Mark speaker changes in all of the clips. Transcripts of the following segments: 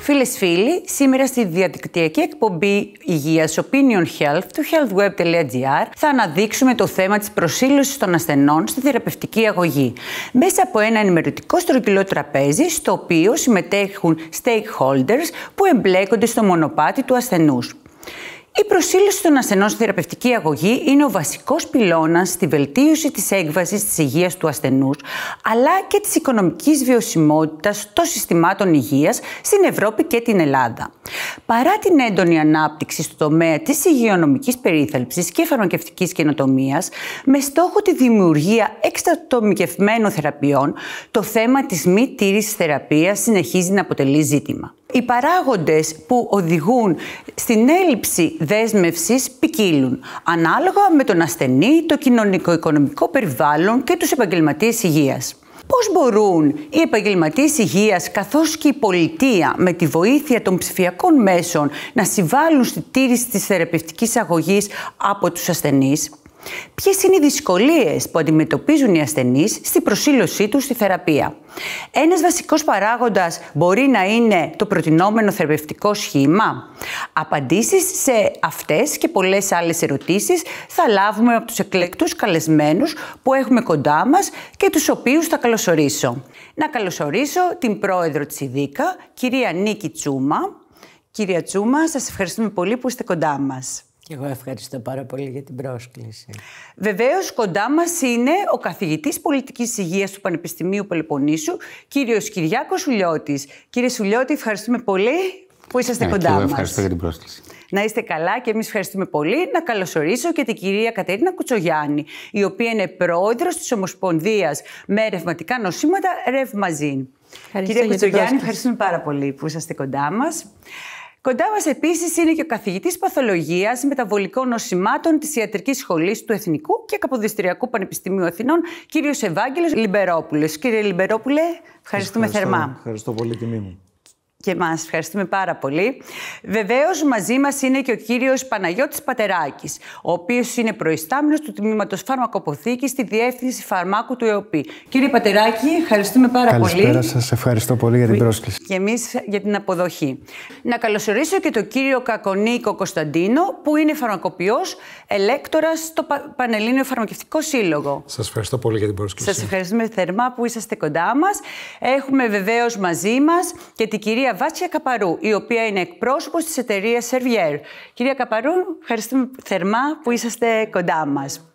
Speaker 1: Φίλες φίλοι, σήμερα στη διαδικτυακή εκπομπή υγείας Opinion Health του healthweb.gr θα αναδείξουμε το θέμα της προσήλωσης των ασθενών στη θεραπευτική αγωγή μέσα από ένα ενημερωτικό στρογγυλό τραπέζι στο οποίο συμμετέχουν stakeholders που εμπλέκονται στο μονοπάτι του ασθενούς. Η προσήλωση των ασθενών στη θεραπευτική αγωγή είναι ο βασικός πυλώνας στη βελτίωση της έκβασης της υγείας του ασθενούς, αλλά και της οικονομικής βιωσιμότητας των συστημάτων υγείας στην Ευρώπη και την Ελλάδα. Παρά την έντονη ανάπτυξη στο τομέα της υγειονομικής περίθαλψης και φαρμακευτικής καινοτομίας, με στόχο τη δημιουργία εξατομικευμένων θεραπείων, το θέμα της μη τήρησης θεραπείας συνεχίζει να αποτελεί ζήτημα. Οι παράγοντες που οδηγούν στην έλλειψη δέσμευσης ποικίλουν, ανάλογα με τον ασθενή, το κοινωνικο-οικονομικό περιβάλλον και τους επαγγελματίες υγείας. Πώς μπορούν οι επαγγελματίες υγείας καθώς και η πολιτεία με τη βοήθεια των ψηφιακών μέσων να συμβάλλουν στη τήρηση της θεραπευτικής αγωγής από τους ασθενείς? Ποιες είναι οι δυσκολίες που αντιμετωπίζουν οι ασθενείς στην προσήλωσή τους στη θεραπεία? Ένας βασικός παράγοντας μπορεί να είναι το προτινόμενο θεραπευτικό σχήμα. Απαντήσεις σε αυτές και πολλές άλλες ερωτήσεις θα λάβουμε από τους εκλεκτούς καλεσμένους που έχουμε κοντά μας και τους οποίους θα καλωσορίσω. Να καλωσορίσω την πρόεδρο της ΙΔΙΚΑ, κυρία Νίκη Τσούμα. Κυρία Τσούμα, σας ευχαριστούμε πολύ που είστε κοντά μας.
Speaker 2: Και εγώ ευχαριστώ πάρα πολύ για την πρόσκληση.
Speaker 1: Βεβαίως, κοντά μας είναι ο καθηγητής πολιτικής υγείας του Πανεπιστημίου Πελοποννήσου, κύριος Κυριάκος Σουλιώτης. Κύριε Σουλιώτη, ευχαριστούμε πολύ που είσαστε κοντά μας.
Speaker 3: Ευχαριστώ για την πρόσκληση.
Speaker 1: Να είστε καλά και εμείς ευχαριστούμε πολύ. Να καλωσορίσω και την κυρία Κατερίνα Κουτσογιάννη, η οποία είναι πρόεδρος της Ομοσπονδίας με ρευματικά νοσήματα Ρευμαζίν. Κυρία Κουτσογιάννη, ευχαριστούμε πάρα πολύ που είσαστε κοντά μας. Κοντά μας επίσης είναι και ο καθηγητής παθολογίας μεταβολικών νοσημάτων της Ιατρικής Σχολής του Εθνικού και Καποδιστριακού Πανεπιστημίου Αθηνών, κύριος Ευάγγελος Λιμπερόπουλος. Κύριε Λιμπερόπουλε, ευχαριστούμε θερμά.
Speaker 4: Ευχαριστώ πολύ, τιμή μου.
Speaker 1: Και μας ευχαριστούμε πάρα πολύ. Βεβαίως, μαζί μας είναι και ο κύριος Παναγιώτης Πατεράκης, ο οποίος είναι προϊστάμενος του Τμήματος Φαρμακοποθήκης στη Διεύθυνση Φαρμάκου του ΕΟΠΗ. Κύριε Πατεράκη, ευχαριστούμε πάρα πολύ.
Speaker 4: Καλησπέρα σας, ευχαριστώ πολύ για την πρόσκληση.
Speaker 1: Και εμείς για την αποδοχή. Να καλωσορίσω και τον κύριο Κακονίκο Κωνσταντίνο, που είναι φαρμακοποιός, ελέκτορας στο Πανελλήνιο Φαρμακευτικό Σύλλογο.
Speaker 4: Σας ευχαριστώ πολύ για την πρόσκληση.
Speaker 1: Σας ευχαριστούμε θερμά που είσαστε κοντά μας. Έχουμε βεβαίως μαζί μας και την κυρία Βάτσια Καπαρού, η οποία είναι εκπρόσωπος της εταιρείας Servier. Κυρία Καπαρού, ευχαριστούμε θερμά που είσαστε κοντά μας.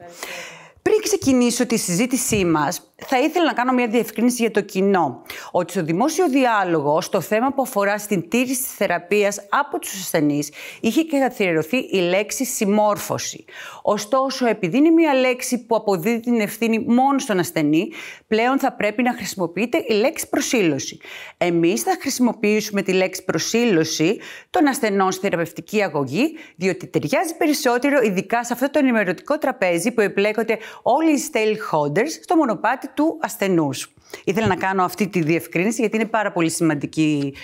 Speaker 1: Πριν ξεκινήσω τη συζήτησή μας, θα ήθελα να κάνω μια διευκρίνηση για το κοινό. Ότι στο δημόσιο διάλογο, στο θέμα που αφορά στην τήρηση της θεραπείας από τους ασθενείς, είχε καθιερωθεί η λέξη συμμόρφωση. Ωστόσο, επειδή είναι μια λέξη που αποδίδει την ευθύνη μόνο στον ασθενή, πλέον θα πρέπει να χρησιμοποιείται η λέξη προσήλωση. Εμείς θα χρησιμοποιήσουμε τη λέξη προσήλωση των ασθενών στη θεραπευτική αγωγή, διότι ταιριάζει περισσότερο, ειδικά σε αυτό το ενημερωτικό τραπέζι που εμπλέκονται όλοι οι stakeholders στο μονοπάτι του ασθενούς. Ήθελα να κάνω αυτή τη διευκρίνηση γιατί είναι πάρα πολύ σημαντική,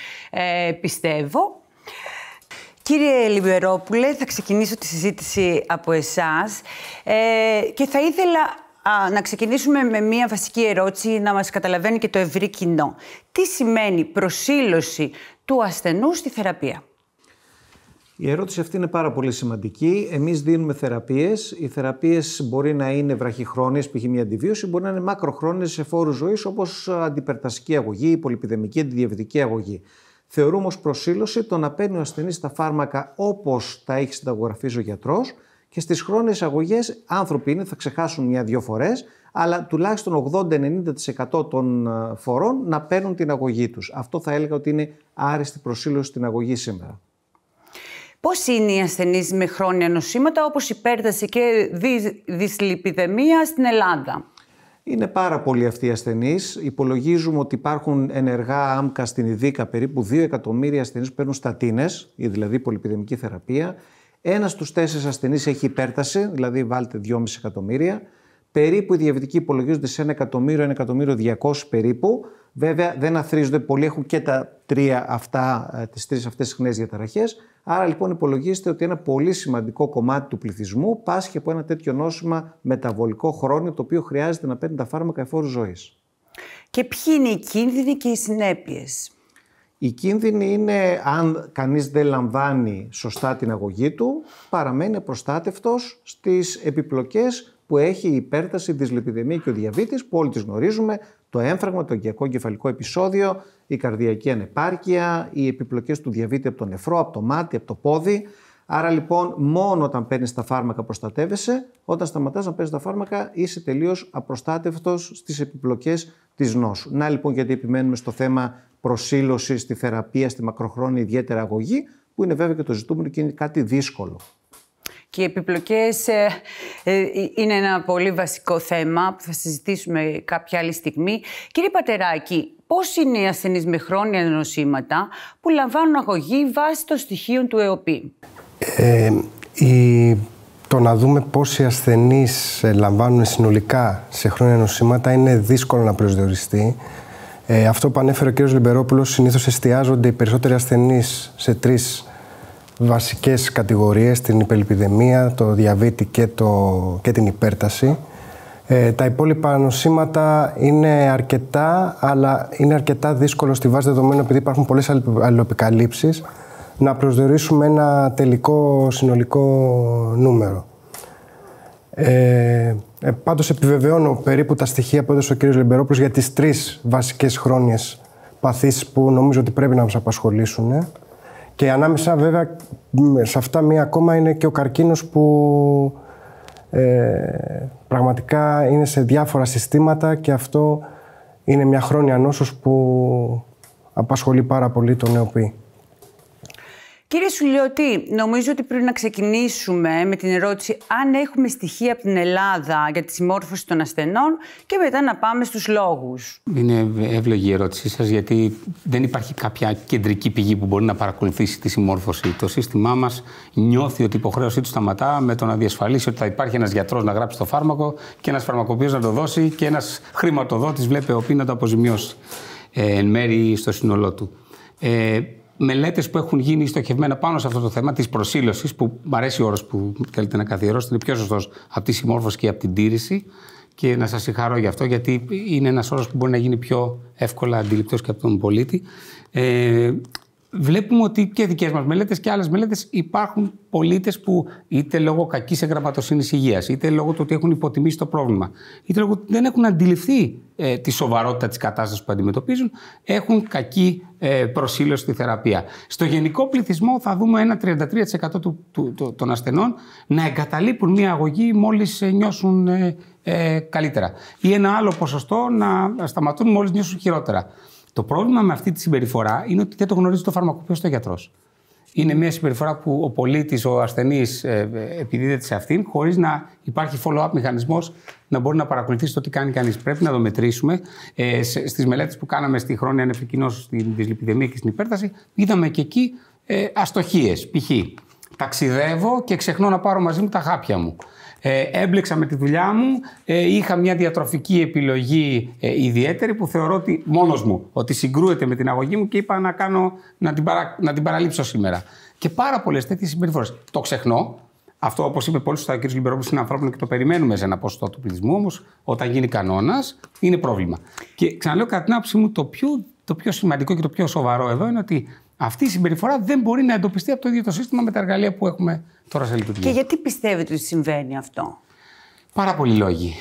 Speaker 1: πιστεύω. Κύριε Λιμπερόπουλε, θα ξεκινήσω τη συζήτηση από εσάς και θα ήθελα να ξεκινήσουμε με μία βασική ερώτηση να μας καταλαβαίνει και το ευρύ κοινό. Τι σημαίνει προσήλωση του ασθενού στη θεραπεία?
Speaker 4: Η ερώτηση αυτή είναι πάρα πολύ σημαντική. Εμείς δίνουμε θεραπείες. Οι θεραπείες μπορεί να είναι βραχυχρόνιες, π.χ. μια αντιβίωση, μπορεί να είναι μακροχρόνιες σε φόρους ζωής, όπως αντιπερτασική αγωγή, πολυπιδεμική, αντιδιαβητική αγωγή. Θεωρούμε ως προσήλωση το να παίρνει ο ασθενής τα φάρμακα όπως τα έχει συνταγογραφήσει ο γιατρός και στις χρόνιες αγωγές άνθρωποι είναι, θα ξεχάσουν μια-δυο φορές, αλλά τουλάχιστον 80-90% των φορών να παίρνουν την αγωγή τους. Αυτό θα έλεγα ότι είναι άριστη προσήλωση στην αγωγή σήμερα.
Speaker 1: Πώς είναι οι ασθενείς με χρόνια νοσήματα όπως υπέρταση και δυσλιπιδεμία στην Ελλάδα?
Speaker 4: Είναι πάρα πολλοί αυτοί οι ασθενείς. Υπολογίζουμε ότι υπάρχουν ενεργά άμκα στην ΙΔΙΚΑ περίπου 2 εκατομμύρια ασθενείς που παίρνουν στατίνες, δηλαδή πολυπιδεμική θεραπεία. 1 στους 4 ασθενείς έχει υπέρταση, δηλαδή βάλτε 2,5 εκατομμύρια. Περίπου οι διαβητικοί υπολογίζονται σε 1 εκατομμύριο, 1 εκατομμύριο 200 περίπου. Βέβαια δεν αθροίζονται πολλοί, έχουν και τις τρεις αυτές συχνές διαταραχές. Άρα λοιπόν υπολογίζεται ότι ένα πολύ σημαντικό κομμάτι του πληθυσμού πάσχει από ένα τέτοιο νόσημα μεταβολικό χρόνιο, το οποίο χρειάζεται να παίρνει τα φάρμακα εφόρου ζωής.
Speaker 1: Και ποιοι είναι οι κίνδυνοι και οι συνέπειες?
Speaker 4: Η κίνδυνη είναι, αν κανείς δεν λαμβάνει σωστά την αγωγή του, παραμένει απροστάτευτος στις επιπλοκές που έχει η υπέρταση, η δυσλιπιδεμία και ο διαβήτης, που όλοι τις γνωρίζουμε, το έμφραγμα, το οικιακό εγκεφαλικό επεισόδιο, η καρδιακή ανεπάρκεια, οι επιπλοκές του διαβήτη από το νεφρό, από το μάτι, από το πόδι. Άρα λοιπόν, μόνο όταν παίρνεις τα φάρμακα προστατεύεσαι, όταν σταματάς να παίρνεις τα φάρμακα είσαι τελείως απροστάτευτος στις επιπλοκές της νόσου. Να λοιπόν γιατί επιμένουμε στο θέμα προσήλωση στη θεραπεία, στη μακροχρόνια ιδιαίτερα αγωγή, που είναι βέβαια και το ζητούμενο και είναι κάτι δύσκολο.
Speaker 1: Και οι επιπλοκές είναι ένα πολύ βασικό θέμα που θα συζητήσουμε κάποια άλλη στιγμή. Κύριε Πατεράκη, πώς είναι οι ασθενείς με χρόνια νοσήματα που λαμβάνουν αγωγή βάσει των στοιχείων του ΕΟΠΗ?
Speaker 3: Το να δούμε πόσοι ασθενείς λαμβάνουν συνολικά σε χρόνια νοσήματα είναι δύσκολο να προσδιοριστεί. Αυτό που ανέφερε ο κ. Λιμπερόπουλος, συνήθως εστιάζονται οι περισσότεροι ασθενείς σε 3 βασικές κατηγορίες: την υπερλιπιδεμία, το διαβήτη και την υπέρταση. Τα υπόλοιπα νοσήματα είναι αρκετά, αλλά είναι αρκετά δύσκολο στη βάση δεδομένων, επειδή υπάρχουν πολλές αλληλοεπικαλύψεις, να προσδιορίσουμε ένα τελικό συνολικό νούμερο. Πάντως επιβεβαιώνω περίπου τα στοιχεία που έδωσε ο κ. Λιμπερόπουλος για τις 3 βασικές χρόνιες παθήσεις που νομίζω ότι πρέπει να μας απασχολήσουν. Και ανάμεσα βέβαια σε αυτά μία ακόμα είναι και ο καρκίνος, που πραγματικά είναι σε διάφορα συστήματα και αυτό είναι μια χρόνια νόσος που απασχολεί πάρα πολύ τον ΕΟΠΗ.
Speaker 1: Κύριε Σουλιώτη, νομίζω ότι πρέπει να ξεκινήσουμε με την ερώτηση αν έχουμε στοιχεία από την Ελλάδα για τη συμμόρφωση των ασθενών και μετά να πάμε στους λόγους.
Speaker 5: Είναι εύλογη η ερώτησή σας, γιατί δεν υπάρχει κάποια κεντρική πηγή που μπορεί να παρακολουθήσει τη συμμόρφωση. Το σύστημά μας νιώθει ότι η υποχρέωσή του σταματά με το να διασφαλίσει ότι θα υπάρχει ένας γιατρός να γράψει το φάρμακο και ένας φαρμακοποιός να το δώσει και ένας χρηματοδότης, βλέπει ο οποίος να το αποζημιώσει εν μέρει στο σύνολό του. Μελέτες που έχουν γίνει στοχευμένα πάνω σε αυτό το θέμα της προσήλωσης, που μου αρέσει ο όρος που θέλετε να καθιερώσετε, είναι πιο σωστός από τη συμμόρφωση και από την τήρηση, και να σας συγχαρώ γι' αυτό, γιατί είναι ένας όρος που μπορεί να γίνει πιο εύκολα αντιληπτός και από τον πολίτη. Βλέπουμε ότι και δικές μας μελέτες και άλλες μελέτες υπάρχουν πολίτες που είτε λόγω κακής εγγραμματοσύνης υγείας, είτε λόγω του ότι έχουν υποτιμήσει το πρόβλημα, είτε λόγω του ότι δεν έχουν αντιληφθεί τη σοβαρότητα της κατάστασης που αντιμετωπίζουν, έχουν κακή προσήλωση στη θεραπεία. Στο γενικό πληθυσμό θα δούμε ένα 33% των ασθενών να εγκαταλείπουν μια αγωγή μόλις νιώσουν καλύτερα, ή ένα άλλο ποσοστό να σταματούν μόλις νιώσουν χειρότερα. Το πρόβλημα με αυτή τη συμπεριφορά είναι ότι δεν το γνωρίζει το φαρμακοποιός, το γιατρός. Είναι μια συμπεριφορά που ο πολίτης, ο ασθενής επιδίδεται σε αυτήν, χωρίς να υπάρχει follow-up μηχανισμός να μπορεί να παρακολουθήσει το τι κάνει κανείς. Πρέπει να το μετρήσουμε. Στις μελέτες που κάναμε στη χρόνια ανεπικοινώσεως, στην δυσλιπιδεμία και στην υπέρταση, είδαμε και εκεί αστοχίες. Π.χ. ταξιδεύω και ξεχνώ να πάρω μαζί μου τα χάπια μου. Έμπλεξα με τη δουλειά μου, είχα μια διατροφική επιλογή ιδιαίτερη που θεωρώ ότι μόνος μου ότι συγκρούεται με την αγωγή μου και είπα να την παραλείψω σήμερα. Και πάρα πολλές τέτοιες συμπεριφορές. Το ξεχνώ. Αυτό, όπως είπε πολύ σωστά ο κ. Λιμπερόπουλος, είναι ανθρώπινο και το περιμένουμε σε ένα ποσοστό του πληθυσμού. Όμως, όταν γίνει κανόνας, είναι πρόβλημα. Και ξαναλέω, κατά την άποψή μου, το πιο σημαντικό και το πιο σοβαρό εδώ είναι ότι αυτή η συμπεριφορά δεν μπορεί να εντοπιστεί από το ίδιο το σύστημα με τα εργαλεία που έχουμε τώρα σε λειτουργία.
Speaker 1: Και γιατί πιστεύετε ότι συμβαίνει αυτό?
Speaker 5: Πάρα πολλοί λόγοι.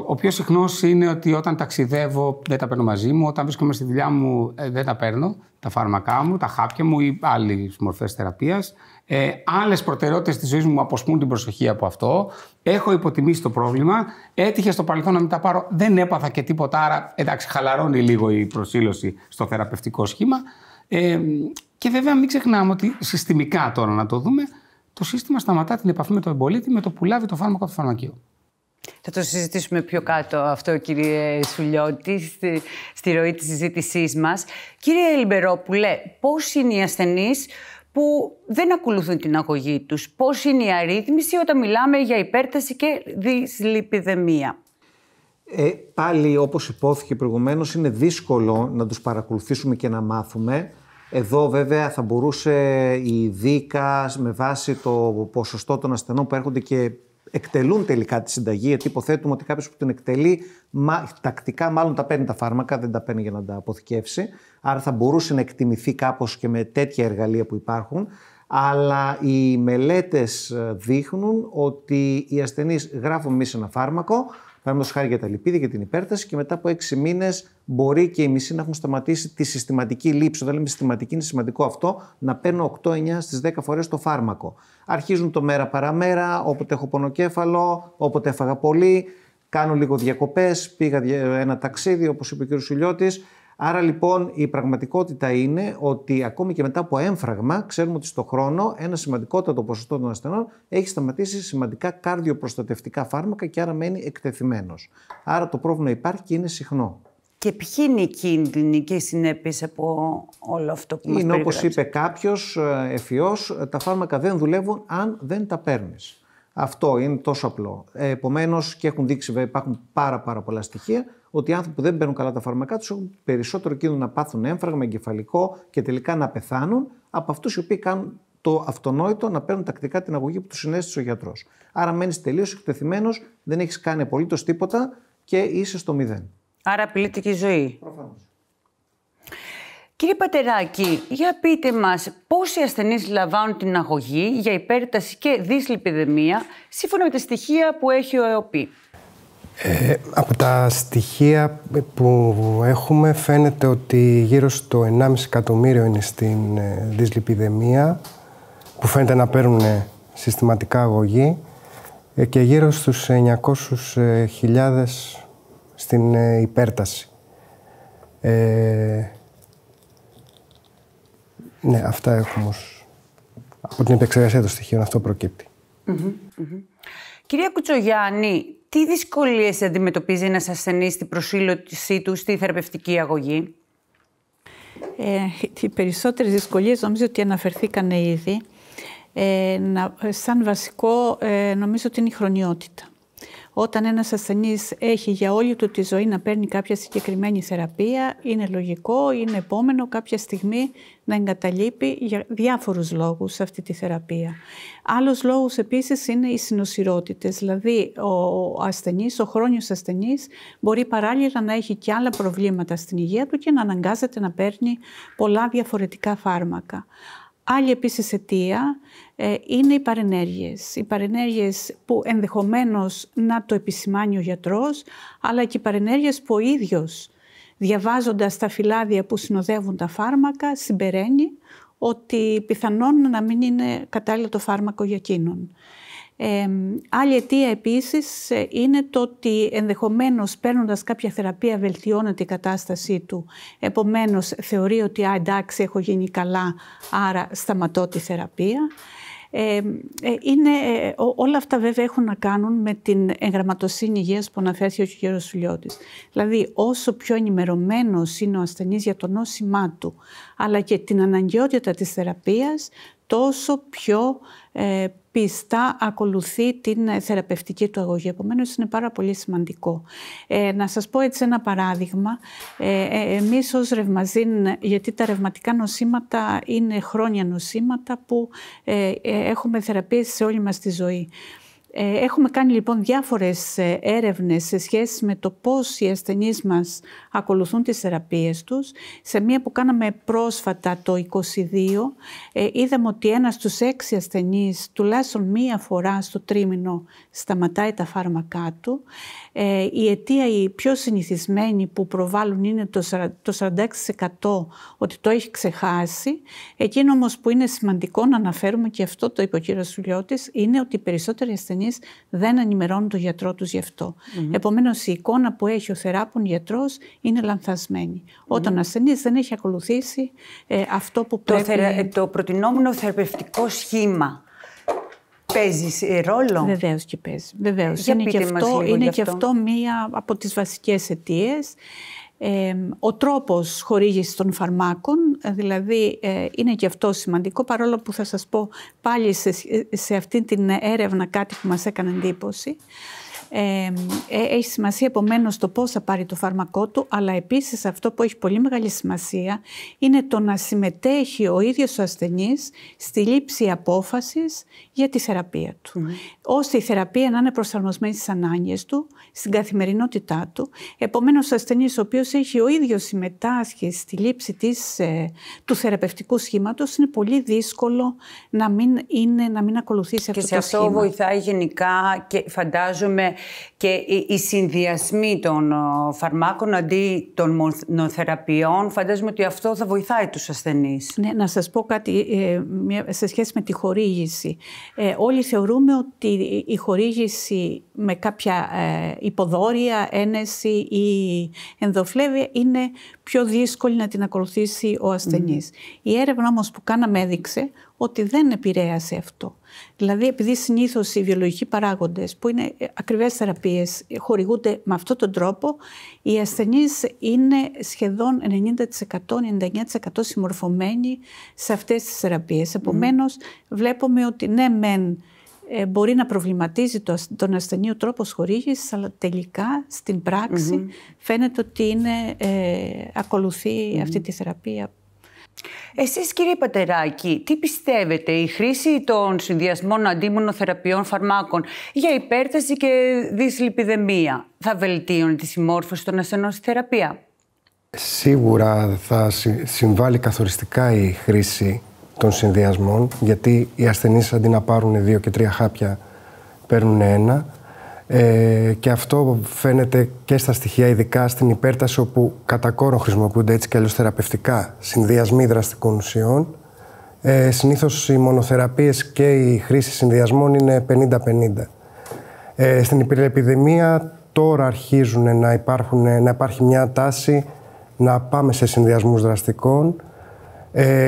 Speaker 5: Ο πιο συχνός είναι ότι όταν ταξιδεύω δεν τα παίρνω μαζί μου, όταν βρίσκομαι στη δουλειά μου δεν τα παίρνω, τα φάρμακά μου, τα χάπια μου ή άλλες μορφές θεραπείας. Άλλες προτεραιότητες της ζωής μου αποσπούν την προσοχή από αυτό. Έχω υποτιμήσει το πρόβλημα. Έτυχε στο παρελθόν να μην τα πάρω, δεν έπαθα και τίποτα. Άρα, εντάξει, χαλαρώνει λίγο η προσήλωση στο θεραπευτικό σχήμα. Και βέβαια, μην ξεχνάμε ότι συστημικά τώρα να το δούμε, το σύστημα σταματά την επαφή με τον πολίτη με το που λάβει το φάρμακο από το φαρμακείο.
Speaker 1: Θα το συζητήσουμε πιο κάτω αυτό, κύριε Σουλιώτη, στη ροή της συζήτησής μας. Κύριε Λιμπερόπουλε, πώς είναι οι ασθενείς που δεν ακολουθούν την αγωγή τους? Πώς είναι η αρρύθμιση όταν μιλάμε για υπέρταση και δυσλιπιδεμία?
Speaker 4: Πάλι, όπως υπόθηκε προηγουμένως, είναι δύσκολο να τους παρακολουθήσουμε και να μάθουμε. Εδώ βέβαια θα μπορούσε η ΔΥΚΑ με βάση το ποσοστό των ασθενών που έρχονται και εκτελούν τελικά τη συνταγή, γιατί υποθέτουμε ότι κάποιος που την εκτελεί τακτικά μάλλον τα παίρνει τα φάρμακα, δεν τα παίρνει για να τα αποθηκεύσει. Άρα θα μπορούσε να εκτιμηθεί κάπως και με τέτοια εργαλεία που υπάρχουν. Αλλά οι μελέτες δείχνουν ότι οι ασθενείς γράφουν εμείς ένα φάρμακο, παραδείγματος χάρη για τα λιπίδια και την υπέρταση, και μετά από 6 μήνες μπορεί και οι μισοί να έχουν σταματήσει τη συστηματική λήψη. Όταν λέμε συστηματική, είναι σημαντικό αυτό, να παίρνω 8, 9 στις 10 φορές το φάρμακο. Αρχίζουν το μέρα παραμέρα, όποτε έχω πονοκέφαλο, όποτε έφαγα πολύ, κάνω λίγο διακοπές, πήγα ένα ταξίδι, όπως είπε ο κ. Σουλιώτης. Άρα λοιπόν η πραγματικότητα είναι ότι ακόμη και μετά από έμφραγμα, ξέρουμε ότι στο χρόνο ένα σημαντικότατο ποσοστό των ασθενών έχει σταματήσει σημαντικά καρδιοπροστατευτικά φάρμακα και άρα μένει εκτεθειμένος. Άρα το πρόβλημα υπάρχει και είναι συχνό.
Speaker 1: Και ποιοι είναι οι κίνδυνοι και οι συνέπειες από όλο αυτό που μας
Speaker 4: είναι
Speaker 1: περιγράψε?
Speaker 4: Όπως είπε κάποιος ευφυός, τα φάρμακα δεν δουλεύουν αν δεν τα παίρνεις. Αυτό είναι τόσο απλό. Επομένως, και έχουν δείξει, βέβαια, υπάρχουν πάρα πολλά στοιχεία, ότι οι άνθρωποι που δεν παίρνουν καλά τα φάρμακά τους έχουν περισσότερο κίνδυνο να πάθουν έμφραγμα, εγκεφαλικό και τελικά να πεθάνουν από αυτούς οι οποίοι κάνουν το αυτονόητο να παίρνουν τακτικά την αγωγή που τους συνέστησε ο γιατρός. Άρα μένεις τελείως εκτεθειμένος, δεν έχεις κάνει απολύτως τίποτα και είσαι στο 0.
Speaker 1: Άρα απειλείται και η ζωή.
Speaker 4: Προφανώς.
Speaker 1: Κύριε Πατεράκη, για πείτε μας πόσοι ασθενείς λαμβάνουν την αγωγή για υπέρταση και δυσλιπιδεμία σύμφωνα με τα στοιχεία που έχει ο ΕΟΠΗ?
Speaker 3: Από τα στοιχεία που έχουμε φαίνεται ότι γύρω στο 1,5 εκατομμύριο είναι στην δυσλιπιδεμία, που φαίνεται να παίρνουν συστηματικά αγωγή, και γύρω στους 900.000 στην υπέρταση. Ναι, αυτά έχουμε από την επεξεργασία των στοιχείων, αυτό προκύπτει.
Speaker 1: Κυρία Κουτσογιάννη, τι δυσκολίες αντιμετωπίζει ένας ασθενής στην προσήλωσή του στη θεραπευτική αγωγή?
Speaker 6: Οι περισσότερες δυσκολίες νομίζω ότι αναφερθήκαν ήδη. Σαν βασικό νομίζω ότι είναι η χρονιότητα. Όταν ένας ασθενής έχει για όλη του τη ζωή να παίρνει κάποια συγκεκριμένη θεραπεία, είναι λογικό, είναι επόμενο κάποια στιγμή να εγκαταλείπει για διάφορους λόγους αυτή τη θεραπεία. Άλλος λόγος επίσης είναι οι συνοσυρότητες, δηλαδή ο ασθενής, ο χρόνιος ασθενής μπορεί παράλληλα να έχει και άλλα προβλήματα στην υγεία του και να αναγκάζεται να παίρνει πολλά διαφορετικά φάρμακα. Άλλη επίσης αιτία είναι οι παρενέργειες. Οι παρενέργειες που ενδεχομένως να το επισημάνει ο γιατρός, αλλά και οι παρενέργειες που ο ίδιος, διαβάζοντας τα φυλάδια που συνοδεύουν τα φάρμακα, συμπεραίνει ότι πιθανόν να μην είναι κατάλληλο το φάρμακο για εκείνον. Άλλη αιτία επίσης είναι το ότι ενδεχομένως παίρνοντας κάποια θεραπεία βελτιώνεται η κατάστασή του. Επομένως θεωρεί ότι εντάξει, έχω γίνει καλά, άρα σταματώ τη θεραπεία. Όλα αυτά βέβαια έχουν να κάνουν με την εγγραμματοσύνη υγείας που αναφέρθηκε ο κ. Σουλιώτης. Δηλαδή όσο πιο ενημερωμένος είναι ο ασθενής για το νόσημά του, αλλά και την αναγκαιότητα της θεραπείας, τόσο πιο πιστά ακολουθεί την θεραπευτική του αγωγή. Επομένως, είναι πάρα πολύ σημαντικό. Να σας πω έτσι ένα παράδειγμα. Εμείς ως Ρευμαζίν, γιατί τα ρευματικά νοσήματα είναι χρόνια νοσήματα που έχουμε θεραπείες σε όλη μας τη ζωή. Έχουμε κάνει λοιπόν διάφορες έρευνες σε σχέση με το πώς οι ασθενείς μας ακολουθούν τις θεραπείες τους. Σε μία που κάναμε πρόσφατα το 2022, είδαμε ότι 1 στους 6 ασθενείς τουλάχιστον μία φορά στο τρίμηνο σταματάει τα φάρμακά του. Η αιτία η πιο συνηθισμένη που προβάλλουν είναι το 46% ότι το έχει ξεχάσει. Εκείνο όμως που είναι σημαντικό να αναφέρουμε, και αυτό το είπε ο κ. Σουλιώτης, είναι ότι οι περισσότεροι ασθενείς δεν ενημερώνουν τον γιατρό τους γι' αυτό. Επομένως, η εικόνα που έχει ο θεράπων γιατρός είναι λανθασμένη. Όταν ο ασθενής δεν έχει ακολουθήσει αυτό που πρέπει...
Speaker 1: Το προτινόμενο θεραπευτικό σχήμα παίζει ρόλο?
Speaker 6: Βεβαίως και παίζει. Βεβαίως. Είναι και αυτό μία από τις βασικές αιτίες. Ο τρόπος χορήγησης των φαρμάκων, δηλαδή είναι και αυτό σημαντικό, παρόλο που θα σας πω πάλι σε αυτή την έρευνα κάτι που μας έκανε εντύπωση. Έχει σημασία επομένως το πώς θα πάρει το φάρμακό του, αλλά επίσης αυτό που έχει πολύ μεγάλη σημασία είναι το να συμμετέχει ο ίδιος ο ασθενής στη λήψη απόφασης για τη θεραπεία του. Ώστε η θεραπεία να είναι προσαρμοσμένη στις ανάγκες του, στην καθημερινότητά του. Επομένως, ο ασθενής ο οποίος έχει ο ίδιος συμμετάσχει στη λήψη του θεραπευτικού σχήματος, είναι πολύ δύσκολο να μην ακολουθήσει αυτό το σχήμα.
Speaker 1: Και σε αυτό βοηθάει γενικά και φαντάζομαι και οι συνδυασμοί των φαρμάκων αντί των μονοθεραπείων. Φαντάζομαι ότι αυτό θα βοηθάει τους ασθενείς.
Speaker 6: Ναι, να σας πω κάτι σε σχέση με τη χορήγηση. Όλοι θεωρούμε ότι η χορήγηση με κάποια υποδόρια, ένεση ή ενδοφλέβεια είναι πιο δύσκολη να την ακολουθήσει ο ασθενής. Η έρευνα όμως που κάναμε έδειξε ότι δεν επηρέασε αυτό. Δηλαδή, επειδή συνήθως οι βιολογικοί παράγοντες, που είναι ακριβές θεραπείες, χορηγούνται με αυτόν τον τρόπο, οι ασθενείς είναι σχεδόν 90%-99% συμμορφωμένοι σε αυτές τις θεραπείες. Επομένως, βλέπουμε ότι ναι, μεν μπορεί να προβληματίζει τον ασθενή ο τρόπος χορήγησης, αλλά τελικά στην πράξη φαίνεται ότι ακολουθεί αυτή τη θεραπεία.
Speaker 1: Εσείς, κύριε Πατεράκη, τι πιστεύετε, η χρήση των συνδυασμών αντίμονοθεραπείων φαρμάκων για υπέρταση και δυσλιπιδεμία θα βελτίωνε τη συμμόρφωση των ασθενών στη θεραπεία?
Speaker 3: Σίγουρα θα συμβάλλει καθοριστικά η χρήση των συνδυασμών, γιατί οι ασθενείς αντί να πάρουν 2 και 3 χάπια παίρνουν 1. Και αυτό φαίνεται και στα στοιχεία, ειδικά στην υπέρταση, όπου κατά κόρο χρησιμοποιούνται έτσι και αλλιώς θεραπευτικά συνδυασμοί δραστικών ουσιών. Συνήθως οι μονοθεραπείες και η χρήση συνδυασμών είναι 50-50. Στην υπερλιπιδεμία τώρα αρχίζουν να υπάρχει μια τάση να πάμε σε συνδυασμούς δραστικών,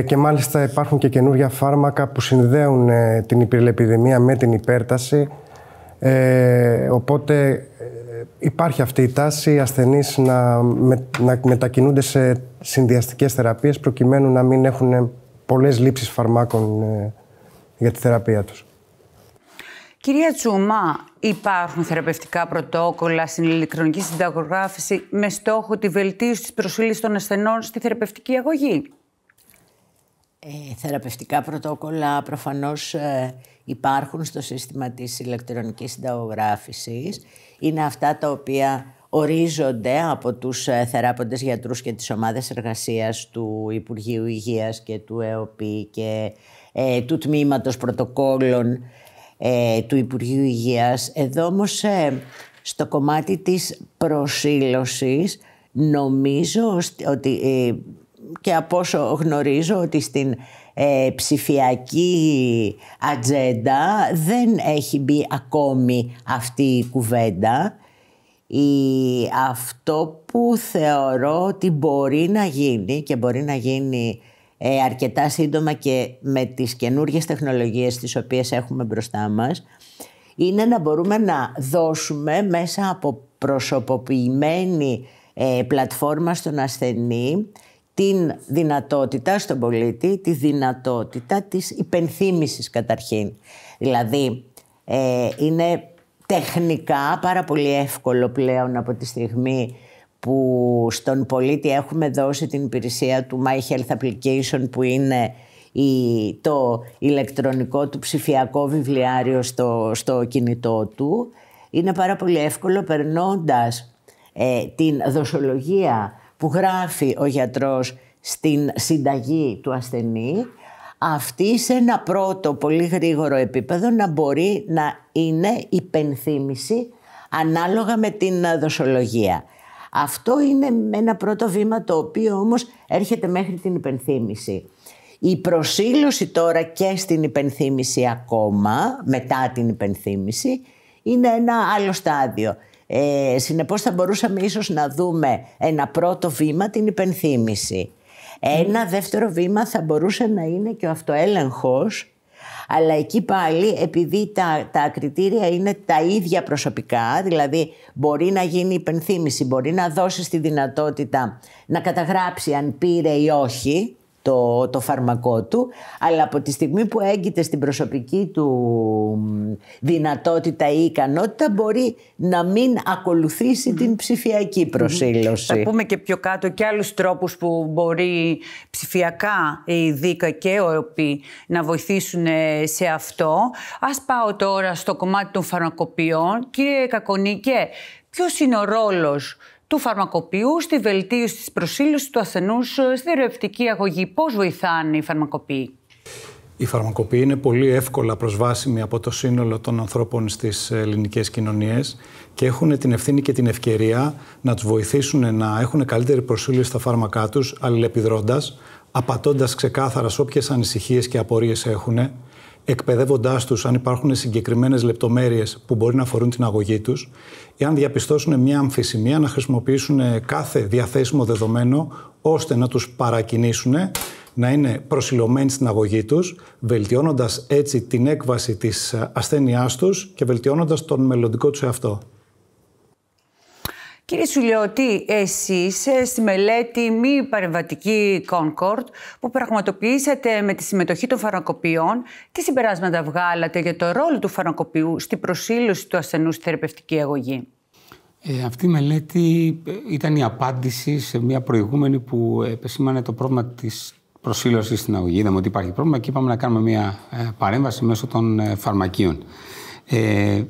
Speaker 3: και μάλιστα υπάρχουν και καινούργια φάρμακα που συνδέουν την υπερλιπιδεμία με την υπέρταση. Οπότε υπάρχει αυτή η τάση οι ασθενείς να μετακινούνται σε συνδυαστικές θεραπείες προκειμένου να μην έχουν πολλές λήψεις φαρμάκων για τη θεραπεία τους.
Speaker 1: Κυρία Τσούμα, υπάρχουν θεραπευτικά πρωτόκολλα στην ηλεκτρονική συνταγογράφηση με στόχο τη βελτίωση της προσήλωσης των ασθενών στη θεραπευτική αγωγή?
Speaker 2: Θεραπευτικά πρωτόκολλα προφανώς υπάρχουν στο σύστημα της ηλεκτρονικής συνταγογράφησης. Είναι αυτά τα οποία ορίζονται από τους θεράποντες γιατρούς και τις ομάδες εργασίας του Υπουργείου Υγείας και του ΕΟΠΗ και του Τμήματος Πρωτοκόλλων του Υπουργείου Υγείας. Εδώ όμως στο κομμάτι της προσήλωσης νομίζω ότι και από όσο γνωρίζω ότι στην ψηφιακή ατζέντα δεν έχει μπει ακόμη αυτή η κουβέντα. Αυτό που θεωρώ ότι μπορεί να γίνει και μπορεί να γίνει αρκετά σύντομα και με τις καινούργιες τεχνολογίες τις οποίες έχουμε μπροστά μας, είναι να μπορούμε να δώσουμε μέσα από προσωποποιημένη πλατφόρμα στον ασθενή την δυνατότητα στον πολίτη, τη δυνατότητα της υπενθύμησης καταρχήν. Δηλαδή, είναι τεχνικά πάρα πολύ εύκολο πλέον από τη στιγμή που στον πολίτη έχουμε δώσει την υπηρεσία του My Health Application, που είναι το ηλεκτρονικό του ψηφιακό βιβλιάριο στο κινητό του. Είναι πάρα πολύ εύκολο, περνώντας την δοσολογία που γράφει ο γιατρός στην συνταγή του ασθενή, αυτή σε ένα πρώτο πολύ γρήγορο επίπεδο να μπορεί να είναι υπενθύμηση ανάλογα με την δοσολογία. Αυτό είναι ένα πρώτο βήμα, το οποίο όμως έρχεται μέχρι την υπενθύμηση. Η προσήλωση τώρα και στην υπενθύμηση ακόμα, μετά την υπενθύμηση, είναι ένα άλλο στάδιο. Συνεπώς θα μπορούσαμε ίσως να δούμε ένα πρώτο βήμα, την υπενθύμηση. Ένα δεύτερο βήμα θα μπορούσε να είναι και ο αυτοέλεγχος, αλλά εκεί πάλι, επειδή τα κριτήρια είναι τα ίδια προσωπικά, δηλαδή μπορεί να γίνει υπενθύμηση, μπορεί να δώσει τη δυνατότητα να καταγράψει αν πήρε ή όχι το φάρμακό του, αλλά από τη στιγμή που έγκυται στην προσωπική του δυνατότητα ή ικανότητα μπορεί να μην ακολουθήσει την ψηφιακή προσήλωση.
Speaker 1: Θα πούμε και πιο κάτω και άλλους τρόπους που μπορεί ψηφιακά η ΔΥΚΑ και ο ΕΟΠΗ να βοηθήσουν σε αυτό. Ας πάω τώρα στο κομμάτι των φαρμακοποιών. Κύριε Κακονίκε, ποιος είναι ο ρόλος του φαρμακοποιού στη βελτίωση της προσήλωσης του ασθενούς στη θεραπευτική αγωγή? Πώς βοηθάνε οι φαρμακοποιοί?
Speaker 7: Οι φαρμακοποιοί είναι πολύ εύκολα προσβάσιμοι από το σύνολο των ανθρώπων στις ελληνικές κοινωνίες και έχουν την ευθύνη και την ευκαιρία να τους βοηθήσουν να έχουν καλύτερη προσήλωση στα φάρμακά τους, αλληλεπιδρώντας, απατώντας ξεκάθαρα σε όποιες ανησυχίες και απορίες έχουν, εκπαιδεύοντάς τους αν υπάρχουν συγκεκριμένες λεπτομέρειες που μπορεί να αφορούν την αγωγή τους, ή αν διαπιστώσουν μια αμφισημία να χρησιμοποιήσουν κάθε διαθέσιμο δεδομένο ώστε να τους παρακινήσουν να είναι προσιλωμένοι στην αγωγή τους, βελτιώνοντας έτσι την έκβαση της ασθένειάς τους και βελτιώνοντας τον μελλοντικό τους εαυτό.
Speaker 1: Κύριε Σουλιώτη, εσείς στη μελέτη μη παρεμβατική Concord που πραγματοποιήσατε με τη συμμετοχή των φαρμακοποιών, τι συμπεράσματα βγάλατε για το ρόλο του φαρμακοποιού στη προσήλωση του ασθενού στη θεραπευτική αγωγή?
Speaker 5: Αυτή η μελέτη ήταν η απάντηση σε μια προηγούμενη που επεσήμανε το πρόβλημα της προσήλωσης στην αγωγή. Είδαμε ότι υπάρχει πρόβλημα και είπαμε να κάνουμε μια παρέμβαση μέσω των φαρμακείων.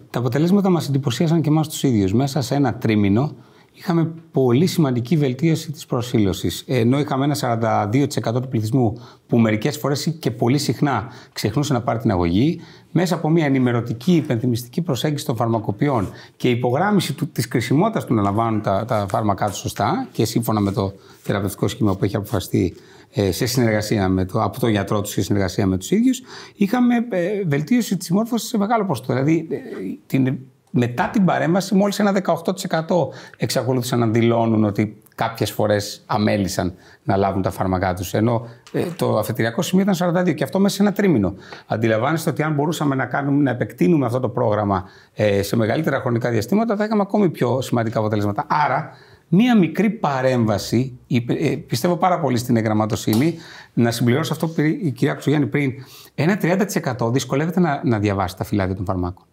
Speaker 5: Τα αποτελέσματα μας εντυπωσίασαν και εμάς τους ίδιους. Μέσα σε ένα τρίμηνο είχαμε πολύ σημαντική βελτίωση της προσήλωσης. Ενώ είχαμε ένα 42% του πληθυσμού που μερικές φορές και πολύ συχνά ξεχνούσε να πάρει την αγωγή, μέσα από μια ενημερωτική, υπενθυμιστική προσέγγιση των φαρμακοποιών και υπογράμμιση της κρισιμότητας του να λαμβάνουν τα φάρμακά τους σωστά και σύμφωνα με το θεραπευτικό σχήμα που έχει αποφασιστεί σε συνεργασία από τον γιατρό τους και συνεργασία με τους ίδιους, είχαμε βελτίωση της συμμόρφωσης σε μεγάλο ποσοστό. Δηλαδή, μετά την παρέμβαση, μόλις ένα 18% εξακολούθησαν να δηλώνουν ότι κάποιες φορές αμέλησαν να λάβουν τα φάρμακά τους. Ενώ το αφετηριακό σημείο ήταν 42% και αυτό μέσα σε ένα τρίμηνο. Αντιλαμβάνεστε ότι αν μπορούσαμε να επεκτείνουμε αυτό το πρόγραμμα σε μεγαλύτερα χρονικά διαστήματα, θα είχαμε ακόμη πιο σημαντικά αποτελέσματα. Άρα, μία μικρή παρέμβαση, πιστεύω πάρα πολύ στην εγγραμματοσύνη, να συμπληρώσω αυτό που είπε η κυρία Κουτσογιάννη πριν, ένα 30% δυσκολεύεται να διαβάσει τα φυλάδια των φαρμάκων.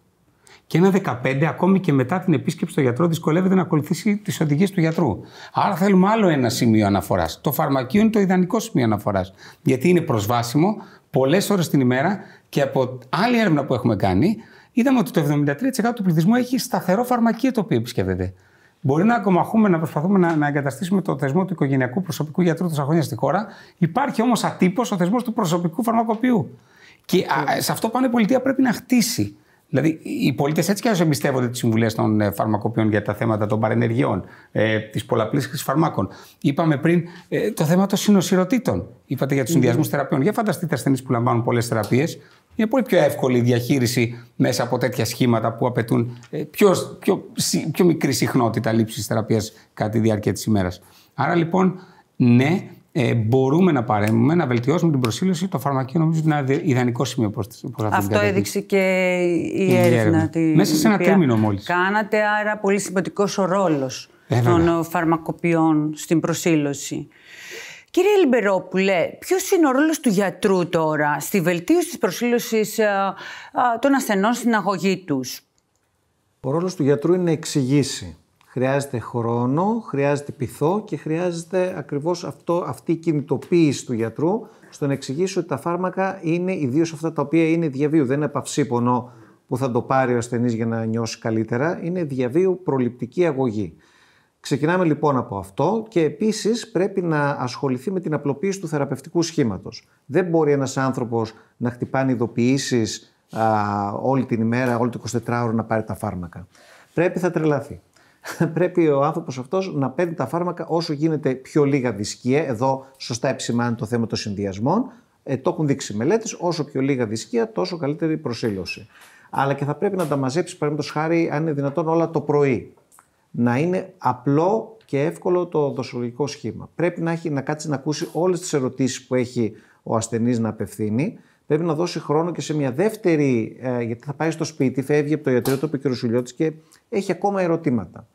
Speaker 5: Και ένα 15% ακόμη και μετά την επίσκεψη στο γιατρό δυσκολεύεται να ακολουθήσει τις οδηγίες του γιατρού. Άρα θέλουμε άλλο ένα σημείο αναφοράς. Το φαρμακείο είναι το ιδανικό σημείο αναφοράς. Γιατί είναι προσβάσιμο πολλές ώρες την ημέρα και από άλλη έρευνα που έχουμε κάνει, είδαμε ότι το 73% του πληθυσμού έχει σταθερό φαρμακείο το οποίο επισκέπτεται. Μπορεί να ακομαχούμε, να προσπαθούμε να εγκαταστήσουμε το θεσμό του οικογενειακού προσωπικού γιατρού τόσα χρόνια στη χώρα. Υπάρχει όμως ατύπως ο θεσμός του προσωπικού φαρμακοποιού. Και σε αυτό πάνω η πολιτεία πρέπει να χτίσει. Δηλαδή, οι πολίτες έτσι κι αλλιώς εμπιστεύονται τις συμβουλές των φαρμακοποιών για τα θέματα των παρενεργειών, της πολλαπλής χρήσης φαρμάκων. Είπαμε πριν το θέμα των συνοσυρωτήτων. Είπατε για τους συνδυασμούς θεραπείων. Για φανταστείτε ασθενείς που λαμβάνουν πολλές θεραπείες. Είναι πολύ πιο εύκολη η διαχείριση μέσα από τέτοια σχήματα που απαιτούν πιο μικρή συχνότητα λήψης θεραπείας κατά τη διάρκεια της ημέρας. Άρα λοιπόν, ναι. Μπορούμε να παρέμβουμε, να βελτιώσουμε την προσήλωση. Το φαρμακείο νομίζω είναι ένα ιδανικό σημείο προς αυτή την κατεύθυνση.
Speaker 1: Αυτό έδειξε και η έρευνα.
Speaker 5: Μέσα σε ένα τρίμηνο μόλις.
Speaker 1: Κάνατε, άρα πολύ σημαντικός ο ρόλος των φαρμακοποιών στην προσήλωση. Κύριε Λιμπερόπουλε, ποιος είναι ο ρόλος του γιατρού τώρα στη βελτίωση της προσήλωσης των ασθενών στην αγωγή τους?
Speaker 4: Ο ρόλος του γιατρού είναι να εξηγήσει. Χρειάζεται χρόνο, χρειάζεται πειθό και χρειάζεται ακριβώς αυτή η κινητοποίηση του γιατρού στο να εξηγήσει ότι τα φάρμακα είναι ιδίως αυτά τα οποία είναι διαβίου. Δεν είναι παυσίπονο που θα το πάρει ο ασθενής για να νιώσει καλύτερα. Είναι διαβίου προληπτική αγωγή. Ξεκινάμε λοιπόν από αυτό και επίσης πρέπει να ασχοληθεί με την απλοποίηση του θεραπευτικού σχήματος. Δεν μπορεί ένας άνθρωπος να χτυπάνει ειδοποιήσεις όλη την ημέρα, όλη το 24ωρο να πάρει τα φάρμακα. Θα τρελαθεί. Πρέπει ο άνθρωπος αυτός να παίρνει τα φάρμακα όσο γίνεται πιο λίγα δυσκεία. Εδώ σωστά επισημάνει το θέμα των συνδυασμών. Το έχουν δείξει μελέτες. Όσο πιο λίγα δυσκεία, τόσο καλύτερη προσήλωση. Αλλά και θα πρέπει να τα μαζέψει, παραδείγματος χάρη, αν είναι δυνατόν, όλα το πρωί. Να είναι απλό και εύκολο το δοσολογικό σχήμα. Πρέπει να κάτσει να ακούσει όλες τις ερωτήσεις που έχει ο ασθενής να απευθύνει. Πρέπει να δώσει χρόνο και σε μια δεύτερη, γιατί θα πάει στο σπίτι, φεύγει από το ιατρείο, το είπε ο κ. Σουλιώτης και έχει ακόμα ερωτήματα.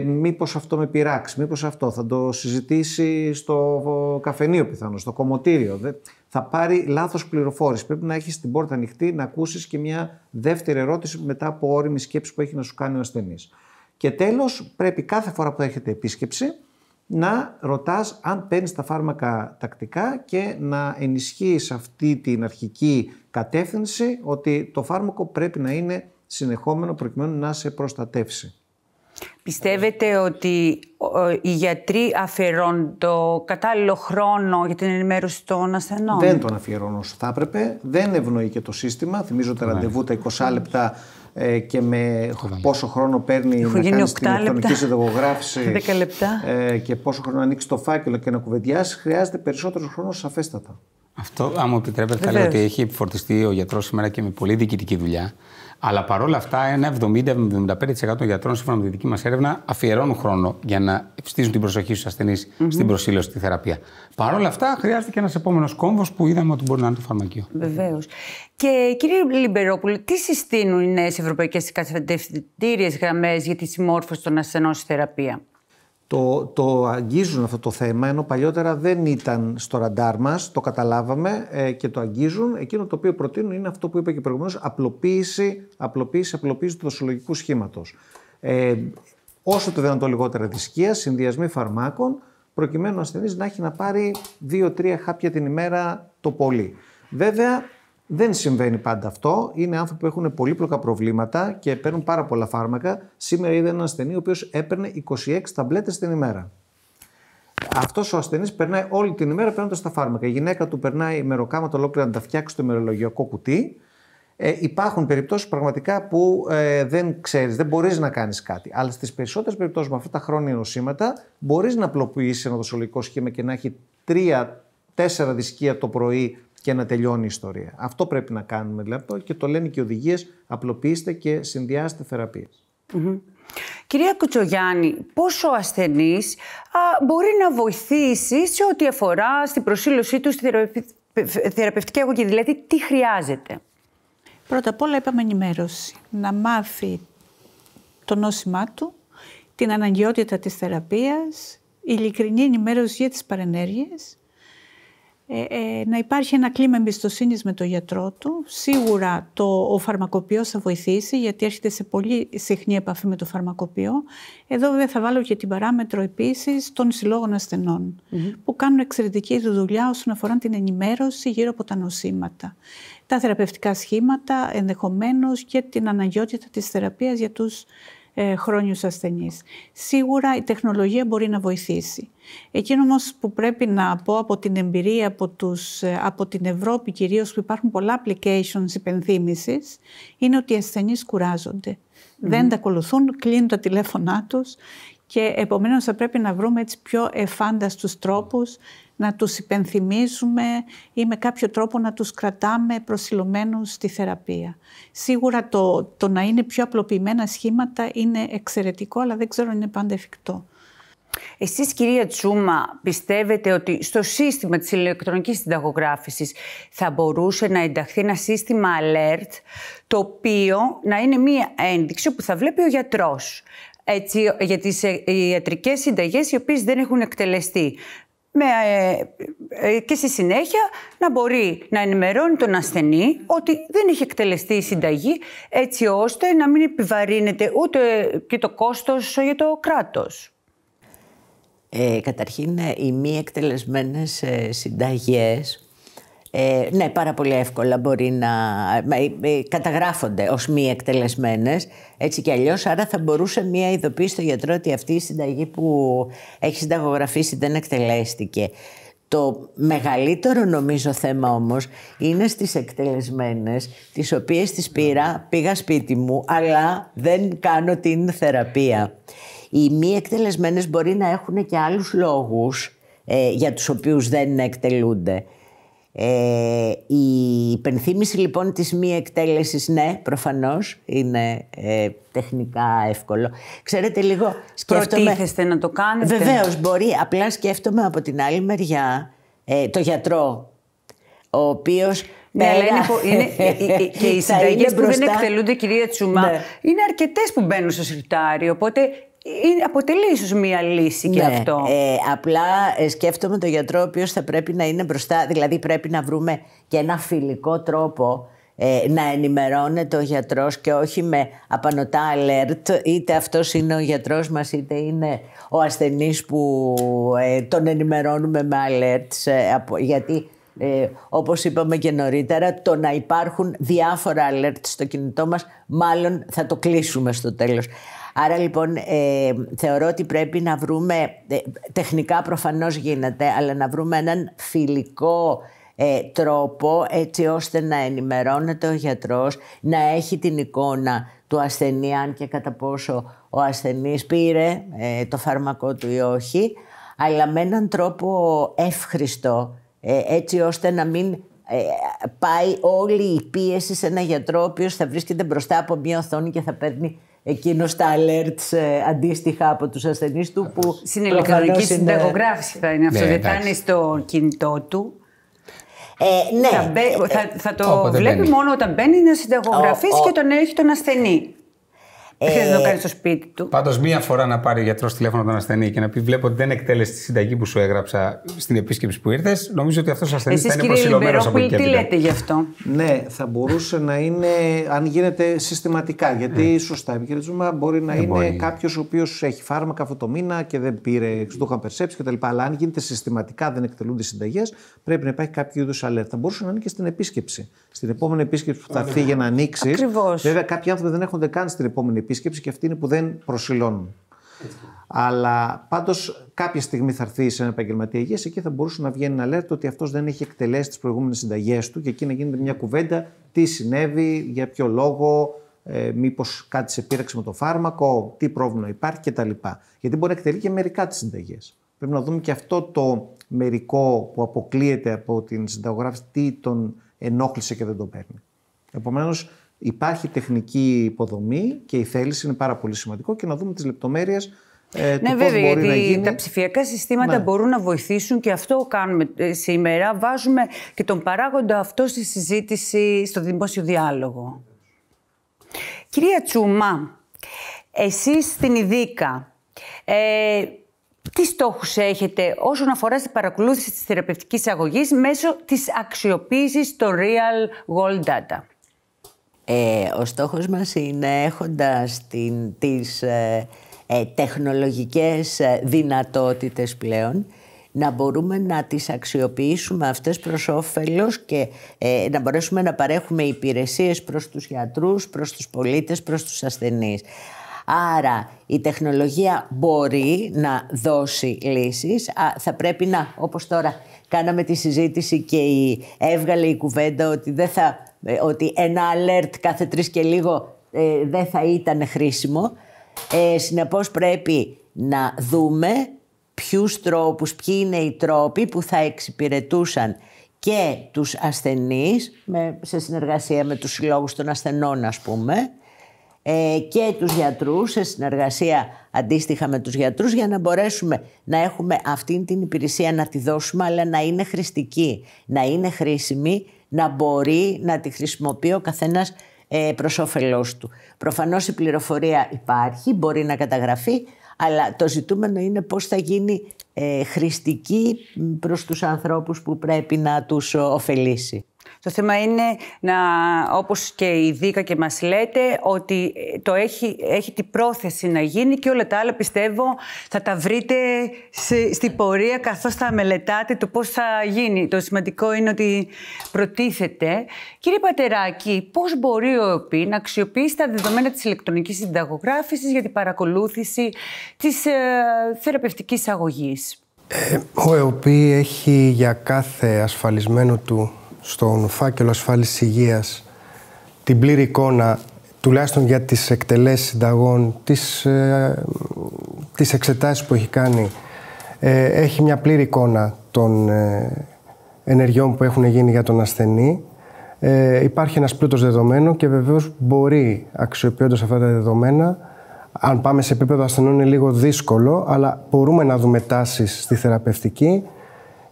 Speaker 4: Μήπως αυτό με πειράξει, μήπως αυτό. Θα το συζητήσει στο καφενείο πιθανώς, στο κομμωτήριο. Θα πάρει λάθος πληροφόρηση. Πρέπει να έχεις την πόρτα ανοιχτή, να ακούσεις και μια δεύτερη ερώτηση μετά από ώριμη σκέψη που έχει να σου κάνει ο ασθενής. Και τέλος, πρέπει κάθε φορά που έχετε επίσκεψη να ρωτάς αν παίρνεις τα φάρμακα τακτικά και να ενισχύεις αυτή την αρχική κατεύθυνση ότι το φάρμακο πρέπει να είναι συνεχόμενο προκειμένου να σε προστατεύσει.
Speaker 1: Πιστεύετε ότι οι γιατροί αφιερώνουν το κατάλληλο χρόνο για την ενημέρωση των ασθενών?
Speaker 4: Δεν τον αφιερώνουν όσο θα έπρεπε. Δεν ευνοεί και το σύστημα. Θυμίζω τα ραντεβού τα 20 λεπτά και με πόσο χρόνο παίρνει να κάνεις την ηλεκτρονική συνταγογράφηση
Speaker 1: 10 λεπτά.
Speaker 4: Και πόσο χρόνο να ανοίξει το φάκελο και να κουβεντιάσει. Χρειάζεται περισσότερο χρόνο σαφέστατα.
Speaker 5: Αυτό, αν μου επιτρέπετε, θα λέω ότι έχει επιφορτιστεί ο γιατρός σήμερα και με πολύ διοικητική δουλειά. Αλλά παρόλα αυτά, ένα 70-75% των γιατρών, σύμφωνα με τη δική μας έρευνα, αφιερώνουν χρόνο για να ευστήσουν την προσοχή στους ασθενείς στην προσήλωση στη θεραπεία. Παρόλα αυτά, χρειάζεται και ένας επόμενος κόμβος που είδαμε ότι μπορεί να είναι το φαρμακείο.
Speaker 1: Βεβαίως. Και κύριε Λιμπερόπουλε, τι συστήνουν οι νέες ευρωπαϊκές κατευθυντήριες γραμμές για τη συμμόρφωση των ασθενών στη θεραπεία?
Speaker 4: Το αγγίζουν αυτό το θέμα, ενώ παλιότερα δεν ήταν στο ραντάρ μας, το καταλάβαμε και το αγγίζουν. Εκείνο το οποίο προτείνουν είναι αυτό που είπα και προηγουμένως, απλοποίηση του δοσολογικού σχήματος. Όσο το δυνατόν λιγότερα δυσκεία, συνδυασμοί φαρμάκων, προκειμένου ο ασθενής να έχει να πάρει 2-3 χάπια την ημέρα το πολύ. Βέβαια, δεν συμβαίνει πάντα αυτό. Είναι άνθρωποι που έχουν πολύπλοκα προβλήματα και παίρνουν πάρα πολλά φάρμακα. Σήμερα είδα έναν ασθενή ο οποίος έπαιρνε 26 ταμπλέτες την ημέρα. Αυτός ο ασθενής περνάει όλη την ημέρα παίρνοντας τα φάρμακα. Η γυναίκα του περνάει ημεροκάματα ολόκληρα να τα φτιάξει στο ημερολογιακό κουτί. Υπάρχουν περιπτώσεις πραγματικά που δεν ξέρεις, δεν μπορείς να κάνεις κάτι. Αλλά στις περισσότερες περιπτώσεις με αυτά τα χρόνια νοσήματα μπορείς να απλοποιήσεις ένα δοσολογικό σχήμα και να έχει 3-4 δυσκεία το πρωί και να τελειώνει η ιστορία. Αυτό πρέπει να κάνουμε δηλαδή, και το λένε και οι οδηγίες, απλοποιήστε και συνδυάστε θεραπείες.
Speaker 1: Κυρία Κουτσογιάννη, πόσο ο ασθενής μπορεί να βοηθήσει σε ό,τι αφορά στην προσήλωσή του στη θεραπευτική αγωγή, δηλαδή τι χρειάζεται?
Speaker 6: Πρώτα απ' όλα είπαμε ενημέρωση. Να μάθει το νόσημά του, την αναγκαιότητα της θεραπείας, ειλικρινή ενημέρωση για τις παρενέργειες, να υπάρχει ένα κλίμα εμπιστοσύνης με τον γιατρό του. Σίγουρα ο φαρμακοποιός θα βοηθήσει, γιατί έρχεται σε πολύ συχνή επαφή με το φαρμακοποιό. Εδώ βέβαια θα βάλω και την παράμετρο επίσης των συλλόγων ασθενών, που κάνουν εξαιρετική δουλειά όσον αφορά την ενημέρωση γύρω από τα νοσήματα, τα θεραπευτικά σχήματα, ενδεχομένως και την αναγκαιότητα της θεραπείας για τους χρόνιους ασθενείς. Σίγουρα η τεχνολογία μπορεί να βοηθήσει. Εκείνο όμως που πρέπει να πω από την εμπειρία από την Ευρώπη κυρίως, που υπάρχουν πολλά applications υπενθύμησης, είναι ότι οι ασθενείς κουράζονται. Δεν τα ακολουθούν, κλείνουν τα τηλέφωνά τους και επομένως θα πρέπει να βρούμε έτσι πιο εφάνταστους τρόπους να τους υπενθυμίζουμε ή με κάποιο τρόπο να τους κρατάμε προσιλωμένους στη θεραπεία. Σίγουρα το να είναι πιο απλοποιημένα σχήματα είναι εξαιρετικό, αλλά δεν ξέρω αν είναι πάντα εφικτό.
Speaker 1: Εσείς, κυρία Τσούμα, πιστεύετε ότι στο σύστημα της ηλεκτρονικής συνταγογράφησης θα μπορούσε να ενταχθεί ένα σύστημα alert, το οποίο να είναι μία ένδειξη που θα βλέπει ο γιατρός, έτσι, για τις ιατρικές συνταγές οι οποίες δεν έχουν εκτελεστεί. Και στη συνέχεια να μπορεί να ενημερώνει τον ασθενή ότι δεν έχει εκτελεστεί η συνταγή, έτσι ώστε να μην επιβαρύνεται ούτε και το κόστος για το κράτος.
Speaker 2: Καταρχήν, οι μη εκτελεσμένες συνταγές, ναι, πάρα πολύ εύκολα μπορεί να καταγράφονται ως μη εκτελεσμένες, έτσι κι αλλιώς. Άρα θα μπορούσε μία ειδοποίηση στο γιατρό ότι αυτή η συνταγή που έχει συνταγογραφήσει δεν εκτελέστηκε. Το μεγαλύτερο νομίζω θέμα όμως είναι στις εκτελεσμένες, τις οποίες τις πήγα σπίτι μου, αλλά δεν κάνω την θεραπεία. Οι μη εκτελεσμένες μπορεί να έχουν και άλλους λόγους για τους οποίους δεν εκτελούνται. Η υπενθύμηση λοιπόν της μη εκτέλεσης, ναι, προφανώς είναι τεχνικά εύκολο. Ξέρετε, λίγο σκέφτομαι...
Speaker 1: Προτίθεστε να το κάνετε?
Speaker 2: Βεβαίως μπορεί, απλά σκέφτομαι από την άλλη μεριά το γιατρό, ο οποίος...
Speaker 1: Ναι, αλλά και οι συνταγές που δεν εκτελούνται, κυρία Τσούμα, είναι αρκετές που μπαίνουν στο συρτάρι, οπότε αποτελεί ίσως μία λύση και αυτό.
Speaker 2: Απλά σκέφτομαι τον γιατρό ο οποίος θα πρέπει να είναι μπροστά, δηλαδή πρέπει να βρούμε και ένα φιλικό τρόπο να ενημερώνεται ο γιατρός και όχι με απανωτά alert, είτε αυτός είναι ο γιατρός μας είτε είναι ο ασθενής που τον ενημερώνουμε με alerts, γιατί όπως είπαμε και νωρίτερα, το να υπάρχουν διάφορα alerts στο κινητό μας μάλλον θα το κλείσουμε στο τέλος. Άρα λοιπόν θεωρώ ότι πρέπει να βρούμε, τεχνικά προφανώς γίνεται, αλλά να βρούμε έναν φιλικό τρόπο έτσι ώστε να ενημερώνεται ο γιατρός, να έχει την εικόνα του ασθενή, αν και κατά πόσο ο ασθενής πήρε το φάρμακό του ή όχι, αλλά με έναν τρόπο εύχριστο, έτσι ώστε να μην πάει όλη η πίεση σε ένα γιατρό ο οποίος θα βρίσκεται μπροστά από μια οθόνη και θα παίρνει εκείνος τα alerts αντίστοιχα από τους ασθενείς του, που
Speaker 1: στην ηλεκτρονική συνταγογράφηση θα είναι αυτό, δεν θα είναι στο κινητό του.
Speaker 2: Ναι.
Speaker 1: Θα το βλέπει μόνο όταν μπαίνει να συνταγογραφήσει και τον έχει τον ασθενή. Δεν θα το κάνει στο σπίτι του.
Speaker 5: Πάντως, μία φορά να πάρει ο γιατρός τηλέφωνο τον ασθενή και να πει: Βλέπω ότι δεν εκτέλεσε τη συνταγή που σου έγραψα στην επίσκεψη που ήρθες. Νομίζω ότι αυτός ο ασθενής θα είναι προσιλωμένος από εκεί και
Speaker 1: τι λέτε γι' αυτό?
Speaker 4: Ναι, θα μπορούσε να είναι, αν γίνεται συστηματικά. Γιατί σωστά, η κ. μπορεί να είναι κάποιος ο οποίος έχει φάρμακα αυτό το μήνα και δεν πήρε, το είχαν περσέψει κτλ. Αλλά αν γίνεται συστηματικά, δεν εκτελούνται συνταγές, πρέπει να υπάρχει κάποιο είδους alert. Θα μπορούσε να είναι και στην επίσκεψη. Στην επόμενη επίσκεψη που θα έρθει για να ανοίξει. Βέβαια, κάποιοι άνθρωποι δεν έρχονται καν στην επόμενη επίσκεψη και αυτοί είναι που δεν προσιλώνουν. Αλλά πάντως κάποια στιγμή θα έρθει σε ένα επαγγελματία υγείας, εκεί θα μπορούσε να βγαίνει ένα alert ότι αυτός δεν έχει εκτελέσει τις προηγούμενες συνταγές του και εκεί να γίνεται μια κουβέντα, τι συνέβη, για ποιο λόγο, μήπως κάτι σε πείραξε με το φάρμακο, τι πρόβλημα υπάρχει κτλ. Γιατί μπορεί να εκτελεί και μερικά τις συνταγές. Πρέπει να δούμε και αυτό το μερικό που αποκλείεται από την συνταγογράφηση, τι τον ενόχλησε και δεν το παίρνει. Επομένως, υπάρχει τεχνική υποδομή και η θέληση είναι πάρα πολύ σημαντικό και να δούμε τις λεπτομέρειες
Speaker 1: ναι, βέβαια, γιατί τα ψηφιακά συστήματα μπορούν να βοηθήσουν και αυτό κάνουμε σήμερα. Βάζουμε και τον παράγοντα αυτό στη συζήτηση, στο δημόσιο διάλογο. Κυρία Τσούμα, εσείς στην Ειδίκα, τι στόχους έχετε όσον αφορά στην παρακολούθηση της θεραπευτικής αγωγής μέσω της αξιοποίησης των real world data?
Speaker 2: Ο στόχος μας είναι, έχοντας τις τεχνολογικές δυνατότητες πλέον, να μπορούμε να τις αξιοποιήσουμε αυτές προς όφελος και να μπορέσουμε να παρέχουμε υπηρεσίες προς τους γιατρούς, προς τους πολίτες, προς τους ασθενείς. Άρα η τεχνολογία μπορεί να δώσει λύσεις. Θα πρέπει να, όπως τώρα κάναμε τη συζήτηση και έβγαλε η κουβέντα ότι ένα alert κάθε 3 και λίγο δεν θα ήταν χρήσιμο. Συνεπώς πρέπει να δούμε ποιοι είναι οι τρόποι που θα εξυπηρετούσαν και τους ασθενείς σε συνεργασία με τους συλλόγους των ασθενών, ας πούμε, και τους γιατρούς σε συνεργασία αντίστοιχα με τους γιατρούς, για να μπορέσουμε να έχουμε αυτή την υπηρεσία, να τη δώσουμε, αλλά να είναι χρηστική, να είναι χρήσιμη, να μπορεί να τη χρησιμοποιεί ο καθένας προς όφελός του. Προφανώς η πληροφορία υπάρχει, μπορεί να καταγραφεί, αλλά το ζητούμενο είναι πώς θα γίνει χρηστική προς τους ανθρώπους που πρέπει να τους ωφελήσει.
Speaker 1: Το θέμα είναι, όπως και η Ειδίκα και μας λέτε, ότι έχει την πρόθεση να γίνει και όλα τα άλλα πιστεύω θα τα βρείτε στην πορεία καθώς θα μελετάτε το πώς θα γίνει. Το σημαντικό είναι ότι προτίθεται. Κύριε Πατεράκη, πώς μπορεί ο ΕΟΠΗ να αξιοποιήσει τα δεδομένα της ηλεκτρονικής συνταγογράφησης για την παρακολούθηση της θεραπευτικής αγωγής?
Speaker 3: Ο ΕΟΠΗ έχει για κάθε ασφαλισμένο του στον φάκελο ασφάλισης υγείας την πλήρη εικόνα, τουλάχιστον για τις εκτελέσεις συνταγών, τις εξετάσεις που έχει κάνει. Έχει μια πλήρη εικόνα των ενεργειών που έχουν γίνει για τον ασθενή. Υπάρχει ένας πλούτος δεδομένων και βεβαίως μπορεί, αξιοποιώντας αυτά τα δεδομένα, αν πάμε σε επίπεδο ασθενών είναι λίγο δύσκολο, αλλά μπορούμε να δούμε τάσεις στη θεραπευτική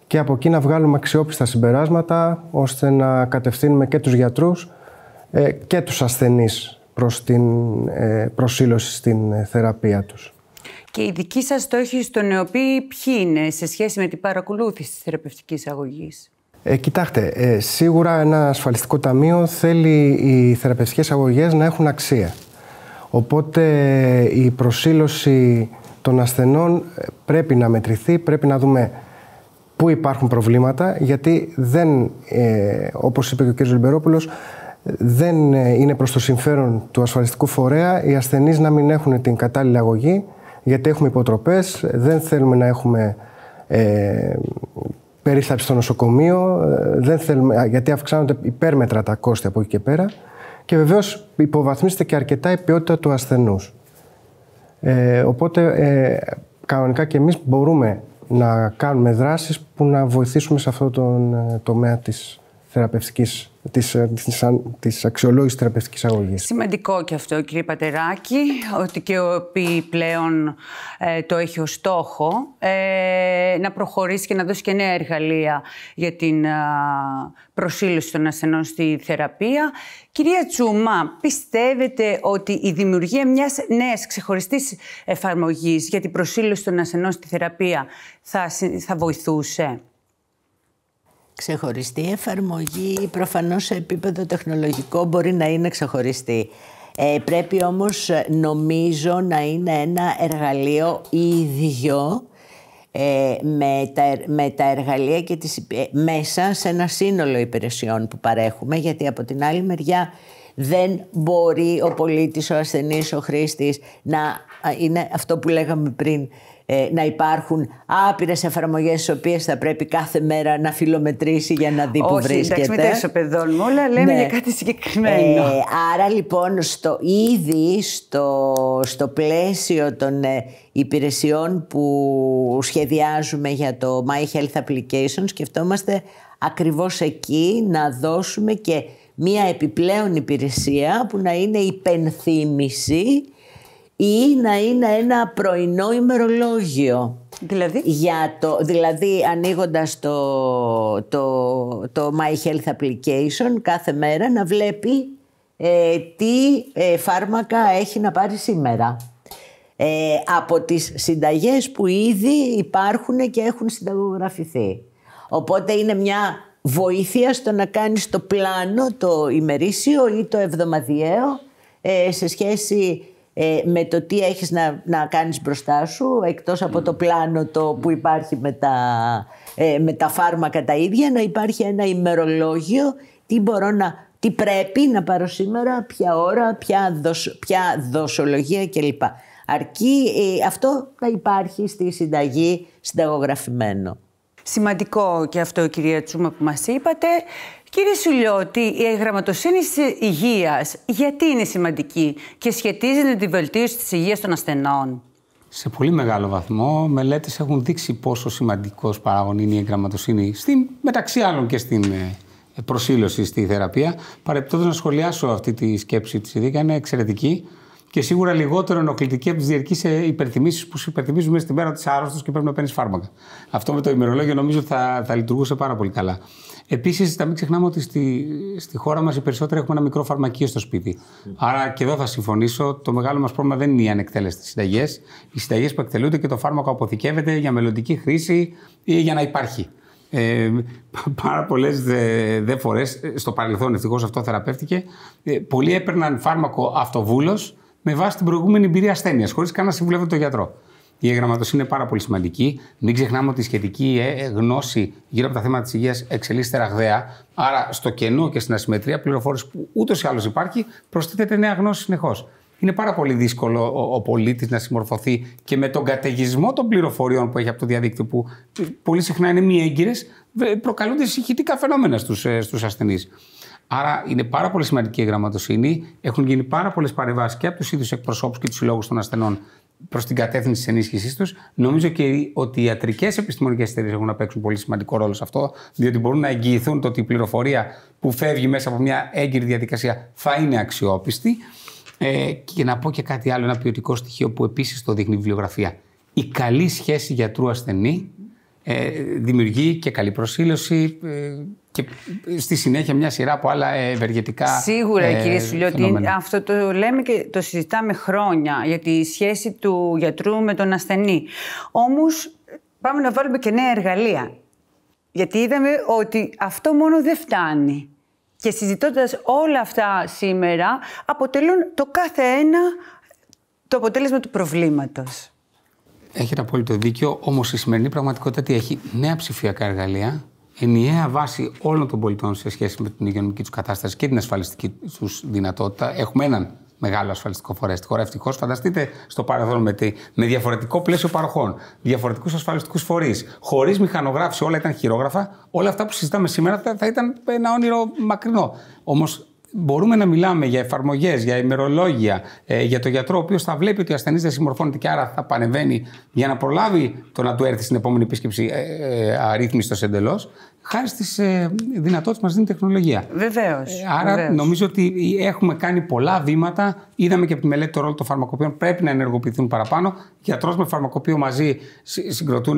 Speaker 3: και από εκεί να βγάλουμε αξιόπιστα συμπεράσματα, ώστε να κατευθύνουμε και τους γιατρούς και τους ασθενείς προς την προσήλωση στην θεραπεία τους.
Speaker 1: Και οι δικοί σας στόχοι στο νεοποίη ποιοι είναι σε σχέση με την παρακολούθηση της θεραπευτικής αγωγής?
Speaker 3: Κοιτάξτε, σίγουρα ένα ασφαλιστικό ταμείο θέλει οι θεραπευτικές αγωγές να έχουν αξία. Οπότε η προσήλωση των ασθενών πρέπει να μετρηθεί, πρέπει να δούμε πού υπάρχουν προβλήματα, γιατί δεν, όπως είπε και ο κ. Λιμπερόπουλος, δεν είναι προς το συμφέρον του ασφαλιστικού φορέα οι ασθενείς να μην έχουν την κατάλληλη αγωγή, γιατί έχουμε υποτροπές, δεν θέλουμε να έχουμε περίθαλψη στο νοσοκομείο, δεν θέλουμε, γιατί αυξάνονται υπέρμετρα τα κόστη από εκεί και πέρα, και βεβαίως υποβαθμίζεται και αρκετά η ποιότητα του ασθενούς. Οπότε κανονικά και εμείς μπορούμε να κάνουμε δράσεις που να βοηθήσουμε σε αυτό τον τομέα της θεραπευτικής, της αξιολόγησης θεραπευτικής αγωγής.
Speaker 1: Σημαντικό και αυτό, κύριε Πατεράκη, ότι και ο ΕΠΗ πλέον το έχει ως στόχο να προχωρήσει και να δώσει και νέα εργαλεία για την προσήλωση των ασθενών στη θεραπεία. Κυρία Τσούμα, πιστεύετε ότι η δημιουργία μιας νέας ξεχωριστής εφαρμογής για την προσήλωση των ασθενών στη θεραπεία θα βοηθούσε?
Speaker 2: Ξεχωριστή εφαρμογή προφανώς σε επίπεδο τεχνολογικό μπορεί να είναι ξεχωριστή. Πρέπει όμως νομίζω να είναι ένα εργαλείο ίδιο με τα εργαλεία και μέσα σε ένα σύνολο υπηρεσιών που παρέχουμε, γιατί από την άλλη μεριά δεν μπορεί ο πολίτης, ο ασθενής, ο χρήστης να είναι αυτό που λέγαμε πριν, να υπάρχουν άπειρες εφαρμογές τις οποίες θα πρέπει κάθε μέρα να φιλομετρήσει για να δει που βρίσκεται.
Speaker 1: Όχι, εντάξει, παιδών μου, όλα λέμε για κάτι συγκεκριμένο.
Speaker 2: Άρα λοιπόν ήδη στο πλαίσιο των υπηρεσιών που σχεδιάζουμε για το My Health Application, σκεφτόμαστε ακριβώς εκεί να δώσουμε και μία επιπλέον υπηρεσία που να είναι υπενθύμηση ή να είναι ένα πρωινό ημερολόγιο. Δηλαδή ανοίγοντας το My Health Application κάθε μέρα να βλέπει τι φάρμακα έχει να πάρει σήμερα. Από τις συνταγές που ήδη υπάρχουν και έχουν συνταγογραφηθεί. Οπότε είναι μια βοήθεια στο να κάνεις το πλάνο, το ημερήσιο ή το εβδομαδιαίο σε σχέση με το τι έχεις να κάνεις μπροστά σου, εκτός από το πλάνο που υπάρχει με τα φάρμακα τα ίδια, να υπάρχει ένα ημερολόγιο, τι πρέπει να πάρω σήμερα, ποια ώρα, ποια δοσολογία κλπ. Αρκεί αυτό να υπάρχει στη συνταγή συνταγογραφημένο.
Speaker 1: Σημαντικό και αυτό, κυρία Τσούμα, που μας είπατε. Κύριε Σουλιώτη, η γραμματοσύνη της υγείας γιατί είναι σημαντική και σχετίζεται με τη βελτίωση της υγείας των ασθενών?
Speaker 5: Σε πολύ μεγάλο βαθμό, μελέτες έχουν δείξει πόσο σημαντικός παράγον είναι η γραμματοσύνη, μεταξύ άλλων και στην προσήλωση στη θεραπεία. Παρεπτόντως να σχολιάσω αυτή τη σκέψη της ιδέα, είναι εξαιρετική και σίγουρα λιγότερο ενοχλητική από τις διαρκείς υπερθυμίσεις που σου υπερθυμίζουν μέσα στη μέρα της άρρωστος και πρέπει να παίρνεις φάρμακα. Αυτό με το ημερολόγιο νομίζω θα λειτουργούσε πάρα πολύ καλά. Επίσης, θα μην ξεχνάμε ότι στη χώρα μας οι περισσότεροι έχουμε ένα μικρό φαρμακείο στο σπίτι. Άρα και εδώ θα συμφωνήσω. Το μεγάλο μας πρόβλημα δεν είναι οι ανεκτέλεστες συνταγές. Οι συνταγές που εκτελούνται και το φάρμακο αποθηκεύεται για μελλοντική χρήση ή για να υπάρχει. Πάρα πολλές δε φορές, στο παρελθόν ευτυχώς αυτό θεραπεύτηκε, πολλοί έπαιρναν φάρμακο αυτοβούλος με βάση την προηγούμενη εμπειρία ασθένειας, χωρίς καν να συμβουλεύουν τον γιατρό. Η εγγραμματοσύνη είναι πάρα πολύ σημαντική. Μην ξεχνάμε ότι η σχετική γνώση γύρω από τα θέματα της υγείας εξελίσσεται ραγδαία. Άρα, στο κενό και στην ασυμμετρία πληροφόρηση που ούτως ή άλλως υπάρχει, προσθέτεται νέα γνώση συνεχώς. Είναι πάρα πολύ δύσκολο ο πολίτης να συμμορφωθεί και με τον καταιγισμό των πληροφοριών που έχει από το διαδίκτυο, που πολύ συχνά είναι μη έγκυρες, προκαλούνται συγχυτικά φαινόμενα στους ασθενείς. Άρα είναι πάρα πολύ σημαντική η γραμματοσύνη. Έχουν γίνει πάρα πολλές παρεμβάσεις και από τους ίδιους εκπροσώπους και τους συλλόγους των ασθενών προς την κατεύθυνση της ενίσχυσής τους. Νομίζω και ότι οι ιατρικές επιστημονικές εταιρείες έχουν να παίξουν πολύ σημαντικό ρόλο σε αυτό, διότι μπορούν να εγγυηθούν το ότι η πληροφορία που φεύγει μέσα από μια έγκυρη διαδικασία θα είναι αξιόπιστη. Και να πω και κάτι άλλο, ένα ποιοτικό στοιχείο που επίσης το δείχνει η βιβλιογραφία. Η καλή σχέση γιατρού-ασθενή δημιουργεί και καλή προσήλωση και στη συνέχεια μια σειρά από άλλα ευεργετικά
Speaker 1: Σίγουρα, κύριε Σουλιώτη,
Speaker 5: φαινόμενα.
Speaker 1: αυτό το λέμε και το συζητάμε χρόνια για τη σχέση του γιατρού με τον ασθενή. Όμως πάμε να βάλουμε και νέα εργαλεία. Γιατί είδαμε ότι αυτό μόνο δεν φτάνει. Και συζητώντας όλα αυτά σήμερα, αποτελούν το κάθε ένα το αποτέλεσμα του προβλήματος.
Speaker 5: Έχετε απόλυτο δίκιο, όμως η σημερινή πραγματικότητα τι έχει? Νέα ψηφιακά εργαλεία, ενιαία βάση όλων των πολιτών σε σχέση με την υγειονομική τους κατάσταση και την ασφαλιστική τους δυνατότητα. Έχουμε έναν μεγάλο ασφαλιστικό φορέα στη χώρα, ευτυχώς. Φανταστείτε στο παρελθόν με διαφορετικό πλαίσιο παροχών, διαφορετικούς ασφαλιστικούς φορείς, χωρίς μηχανογράφηση, όλα ήταν χειρόγραφα. Όλα αυτά που συζητάμε σήμερα θα ήταν ένα όνειρο μακρινό. Όμως μπορούμε να μιλάμε για εφαρμογές, για ημερολόγια, για το γιατρό, ο οποίος θα βλέπει ότι ο ασθενής δεν συμμορφώνεται και άρα θα πανεβαίνει για να προλάβει το να του έρθει στην επόμενη επίσκεψη αρρύθμιστος εντελώς, χάρη στις δυνατότητες που μας δίνει η τεχνολογία.
Speaker 1: Βεβαίως.
Speaker 5: Άρα
Speaker 1: βεβαίως.
Speaker 5: νομίζω ότι έχουμε κάνει πολλά βήματα. Είδαμε και από τη μελέτη το ρόλο των φαρμακοποιών. Πρέπει να ενεργοποιηθούν παραπάνω. Γιατρός με φαρμακοποιό μαζί συγκροτούν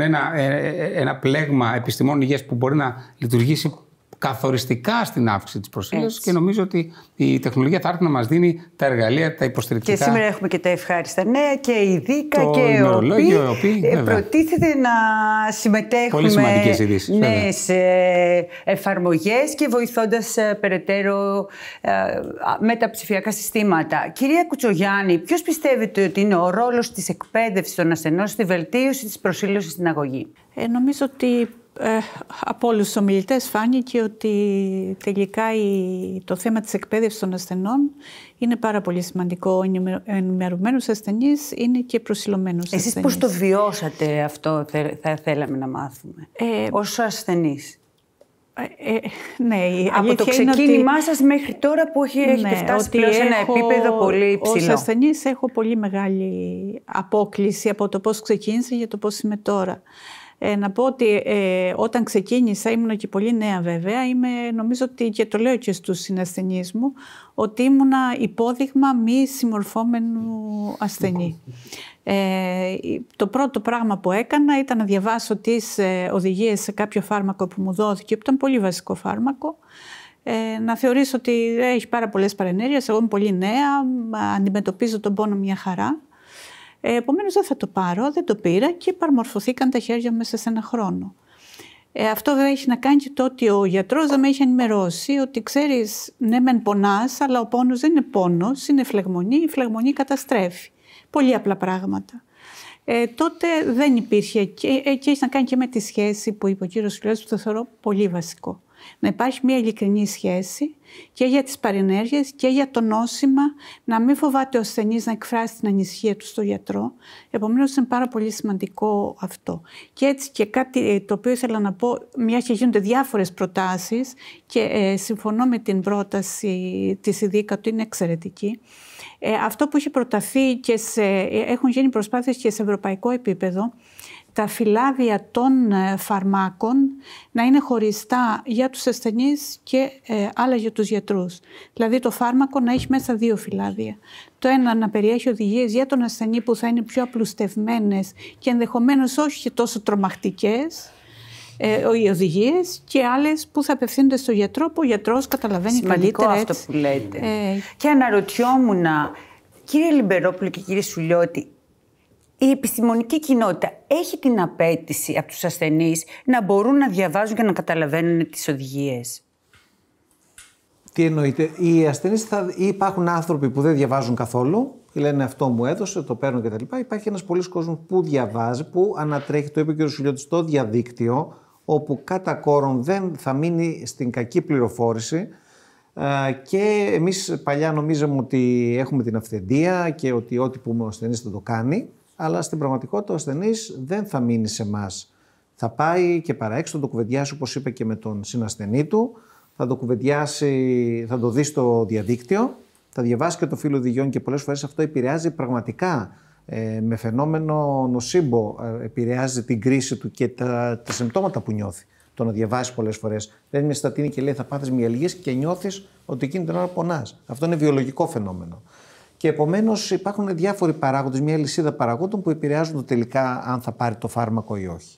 Speaker 5: ένα πλέγμα επιστημόνων υγείας που μπορεί να λειτουργήσει καθοριστικά στην αύξηση της προσήλωσης και νομίζω ότι η τεχνολογία θα έρθει να μας δίνει τα εργαλεία, τα υποστηρικτικά.
Speaker 1: Και σήμερα έχουμε και τα ευχάριστα νέα και η ΔΥΚΑ και
Speaker 5: ημερολόγιο,
Speaker 1: προτίθεται να συμμετέχουν με νέες εφαρμογές και βοηθώντας περαιτέρω με τα ψηφιακά συστήματα. Κυρία Κουτσογιάννη, ποιος πιστεύετε ότι είναι ο ρόλος της εκπαίδευσης των ασθενών στη βελτίωση της προσήλωσης στην αγωγή?
Speaker 6: Νομίζω ότι από όλους τους ομιλητές φάνηκε ότι τελικά το θέμα της εκπαίδευσης των ασθενών είναι πάρα πολύ σημαντικό. Ο ενημερωμένος ασθενής είναι και προσιλωμένος ασθενής.
Speaker 1: Εσείς πώς το βιώσατε αυτό, θα θέλαμε να μάθουμε, ως ασθενής?
Speaker 6: Ναι,
Speaker 1: από το ξεκίνημά σας μέχρι τώρα που έχετε φτάσει πλέον σε ένα επίπεδο πολύ υψηλό.
Speaker 6: Ως ασθενής έχω πολύ μεγάλη απόκληση από το πώς ξεκίνησα για το πώς είμαι τώρα. Να πω ότι όταν ξεκίνησα, ήμουν και πολύ νέα βέβαια, νομίζω ότι και το λέω και στους συνασθενείς μου, ότι ήμουνα υπόδειγμα μη συμμορφώμενου ασθενή. Το πρώτο πράγμα που έκανα ήταν να διαβάσω τις οδηγίες σε κάποιο φάρμακο που μου δόθηκε, που ήταν πολύ βασικό φάρμακο, να θεωρήσω ότι έχει πάρα πολλές παρενέργειες, εγώ είμαι πολύ νέα, αντιμετωπίζω τον πόνο μια χαρά. Επομένως δεν θα το πάρω, δεν το πήρα και παραμορφωθήκαν τα χέρια μέσα σε ένα χρόνο. Αυτό βέβαια έχει να κάνει και το ότι ο γιατρός δεν με έχει ενημερώσει ότι ξέρεις, ναι μεν πονάς, αλλά ο πόνος δεν είναι πόνος, είναι φλεγμονή, η φλεγμονή καταστρέφει. Πολύ απλά πράγματα. Τότε δεν υπήρχε και έχει να κάνει και με τη σχέση που είπε ο κύριος Σουλιώτης, που το θεωρώ πολύ βασικό. Να υπάρχει μια ειλικρινή σχέση και για τις παρενέργειες και για το νόσημα, να μην φοβάται ο ασθενής να εκφράσει την ανησυχία του στο γιατρό. Επομένως είναι πάρα πολύ σημαντικό αυτό. Και έτσι και κάτι το οποίο ήθελα να πω, μια και γίνονται διάφορες προτάσεις και συμφωνώ με την πρόταση της ΔΥΚΑ ότι είναι εξαιρετική. Αυτό που έχει προταθεί και έχουν γίνει προσπάθειες και σε ευρωπαϊκό επίπεδο, τα φυλάδια των φαρμάκων να είναι χωριστά για τους ασθενείς και άλλα για τους γιατρούς. Δηλαδή το φάρμακο να έχει μέσα 2 φυλάδια. Το ένα να περιέχει οδηγίες για τον ασθενή που θα είναι πιο απλουστευμένες και ενδεχομένως όχι και τόσο τρομακτικές οι οδηγίες, και άλλες που θα απευθύνονται στο γιατρό, που ο γιατρός καταλαβαίνει
Speaker 1: σημαντικό
Speaker 6: καλύτερα.
Speaker 1: Αυτό που λέτε. Και αναρωτιόμουν, κύριε Λιμπερόπουλο και κύριε Σουλιώτη, η επιστημονική κοινότητα έχει την απέτηση από τους ασθενείς να μπορούν να διαβάζουν και να καταλαβαίνουν τις οδηγίες?
Speaker 4: Τι εννοείτε? Οι ασθενείς υπάρχουν άνθρωποι που δεν διαβάζουν καθόλου και λένε αυτό μου έδωσε, το παίρνω κτλ. Υπάρχει ένας πολλής κόσμος που διαβάζει, που ανατρέχει, το είπε και ο Σουλιώτης, στο διαδίκτυο, όπου κατά κόρον δεν θα μείνει στην κακή πληροφόρηση. Και εμείς παλιά νομίζαμε ότι έχουμε την αυθεντία και ότι ό,τι πούμε ο ασθενής θα το κάνει. Αλλά στην πραγματικότητα ο ασθενής δεν θα μείνει σε εμάς. Θα πάει και παραέξω, θα το κουβεντιάσει, όπως είπε και με τον συνασθενή του, θα το κουβεντιάσει, θα το δει στο διαδίκτυο, θα διαβάσει και το φύλλο οδηγιών και πολλές φορές αυτό επηρεάζει πραγματικά με φαινόμενο νοσήμπο, επηρεάζει την κρίση του και τα συμπτώματα που νιώθει. Το να διαβάσει πολλές φορές. Παίρνει μια στατίνη και λέει θα πάθεις μυαλγίες και νιώθεις ότι εκείνη την ώρα πονάς. Αυτό είναι βιολογικό φαινόμενο. Και επομένως υπάρχουν διάφοροι παράγοντες, μια λυσίδα παραγόντων που επηρεάζουν το τελικά αν θα πάρει το φάρμακο ή όχι.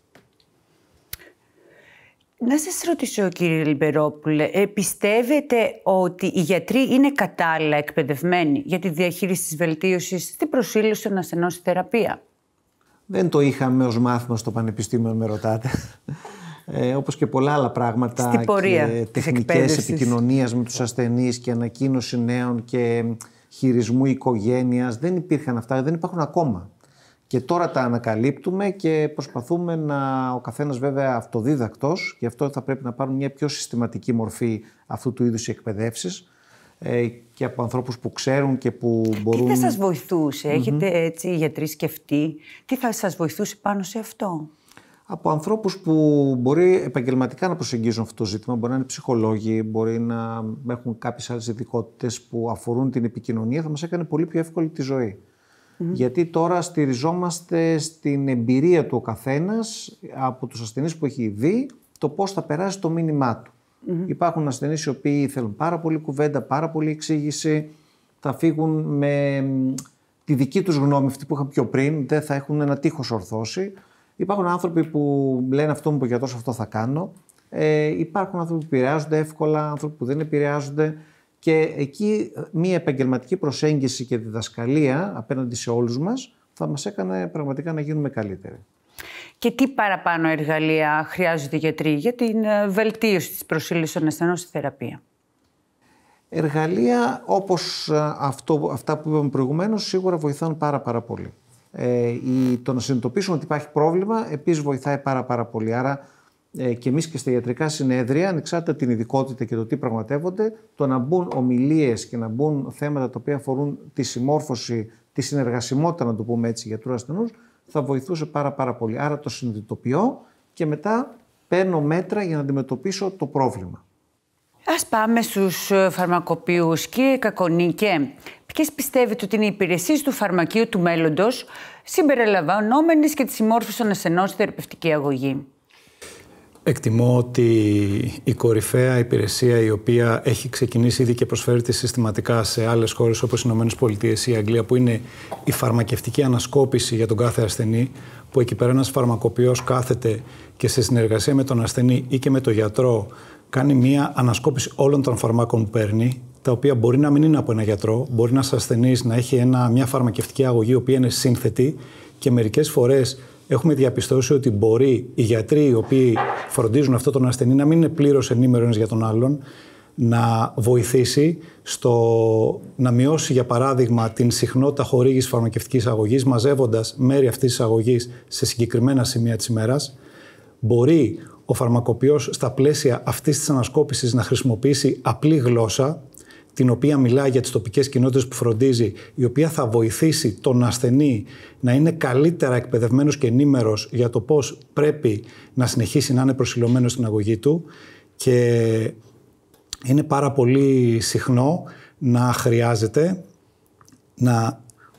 Speaker 1: Να σας ρωτήσω, κύριε Λιμπερόπουλε, πιστεύετε ότι οι γιατροί είναι κατάλληλα εκπαιδευμένοι για τη διαχείριση της βελτίωσης στην προσήλωση των ασθενών στη θεραπεία?
Speaker 4: Δεν το είχαμε ως μάθημα στο πανεπιστήμιο, με ρωτάτε. Όπως και πολλά άλλα πράγματα.
Speaker 1: Στην πορεία
Speaker 4: και τεχνικές επικοινωνίας με τους ασθενείς και ανακοίνωση νέων και χειρισμού οικογένειας. Δεν υπήρχαν αυτά, δεν υπάρχουν ακόμα. Και τώρα τα ανακαλύπτουμε και προσπαθούμε ο καθένας βέβαια αυτοδίδακτος, γι' αυτό θα πρέπει να πάρουν μια πιο συστηματική μορφή αυτού του είδους εκπαιδεύσεις και από ανθρώπους που ξέρουν και που μπορούν...
Speaker 1: Τι θα σας βοηθούσε, έχετε έτσι οι γιατροί σκεφτεί, τι θα σας βοηθούσε πάνω σε αυτό?
Speaker 4: Από ανθρώπους που μπορεί επαγγελματικά να προσεγγίζουν αυτό το ζήτημα, μπορεί να είναι ψυχολόγοι, μπορεί να έχουν κάποιες άλλες ειδικότητες που αφορούν την επικοινωνία, θα μας έκανε πολύ πιο εύκολη τη ζωή. Γιατί τώρα στηριζόμαστε στην εμπειρία του ο καθένας από τους ασθενείς που έχει δει το πώς θα περάσει το μήνυμά του. Υπάρχουν ασθενείς οι οποίοι θέλουν πάρα πολύ κουβέντα, πάρα πολύ εξήγηση, θα φύγουν με τη δική τους γνώμη, αυτή που είχαν πιο πριν, δεν θα έχουν ένα τείχος ορθώσει. Υπάρχουν άνθρωποι που λένε αυτό μου είπε ο γιατρός, αυτό θα κάνω. Υπάρχουν άνθρωποι που επηρεάζονται εύκολα, άνθρωποι που δεν επηρεάζονται. Και εκεί μια επαγγελματική προσέγγιση και διδασκαλία απέναντι σε όλους μας θα μας έκανε πραγματικά να γίνουμε καλύτεροι.
Speaker 1: Και τι παραπάνω εργαλεία χρειάζονται οι γιατροί για την βελτίωση της προσήλωσης των ασθενών στη θεραπεία?
Speaker 4: Εργαλεία όπως αυτά που είπαμε προηγουμένως σίγουρα βοηθάνε πάρα πολύ. Το να συνειδητοποιήσουμε ότι υπάρχει πρόβλημα επίσης βοηθάει πάρα πολύ. Άρα και εμείς και στα ιατρικά συνέδρια, ανεξάρτητα την ειδικότητα και το τι πραγματεύονται, το να μπουν ομιλίες και να μπουν θέματα τα οποία αφορούν τη συμμόρφωση, τη συνεργασιμότητα, να το πούμε έτσι, γιατρού-ασθενούς, θα βοηθούσε πάρα πολύ. Άρα το συνειδητοποιώ και μετά παίρνω μέτρα για να αντιμετωπίσω το πρόβλημα.
Speaker 1: Ας πάμε στους φαρμακοποιούς. Κύριε Κακονίκε, ποιες πιστεύετε ότι είναι οι υπηρεσίες του φαρμακείου του μέλλοντος, συμπεριλαμβανόμενες και τη συμμόρφωση των ασθενών στη θεραπευτική αγωγή?
Speaker 7: Εκτιμώ ότι η κορυφαία υπηρεσία η οποία έχει ξεκινήσει ήδη και προσφέρεται συστηματικά σε άλλες χώρες όπως οι ΗΠΑ ή η Αγγλία, που είναι η φαρμακευτική ανασκόπηση για τον κάθε ασθενή, που εκεί πέρα ένας φαρμακοποιός κάθεται και σε συνεργασία με τον ασθενή ή και με τον γιατρό κάνει μία ανασκόπηση όλων των φαρμάκων που παίρνει, τα οποία μπορεί να μην είναι από ένα γιατρό, μπορεί ένας ασθενής να έχει μια φαρμακευτική αγωγή η οποία είναι σύνθετη και μερικές φορές έχουμε διαπιστώσει ότι μπορεί οι γιατροί οι οποίοι φροντίζουν αυτόν τον ασθενή να μην είναι πλήρως ενήμεροι ένας για τον άλλον, να βοηθήσει στο να μειώσει, για παράδειγμα, την συχνότητα χορήγησης φαρμακευτικής αγωγής, μαζεύοντας μέρη αυτής της αγωγής σε συγκεκριμένα σημεία της ημέρας. Μπορεί ο φαρμακοποιός στα πλαίσια αυτής της ανασκόπησης να χρησιμοποιήσει απλή γλώσσα, την οποία μιλάει για τις τοπικές κοινότητες που φροντίζει, η οποία θα βοηθήσει τον ασθενή να είναι καλύτερα εκπαιδευμένος και ενήμερος για το πώς πρέπει να συνεχίσει να είναι προσιλωμένος στην αγωγή του. Και είναι πάρα πολύ συχνό να χρειάζεται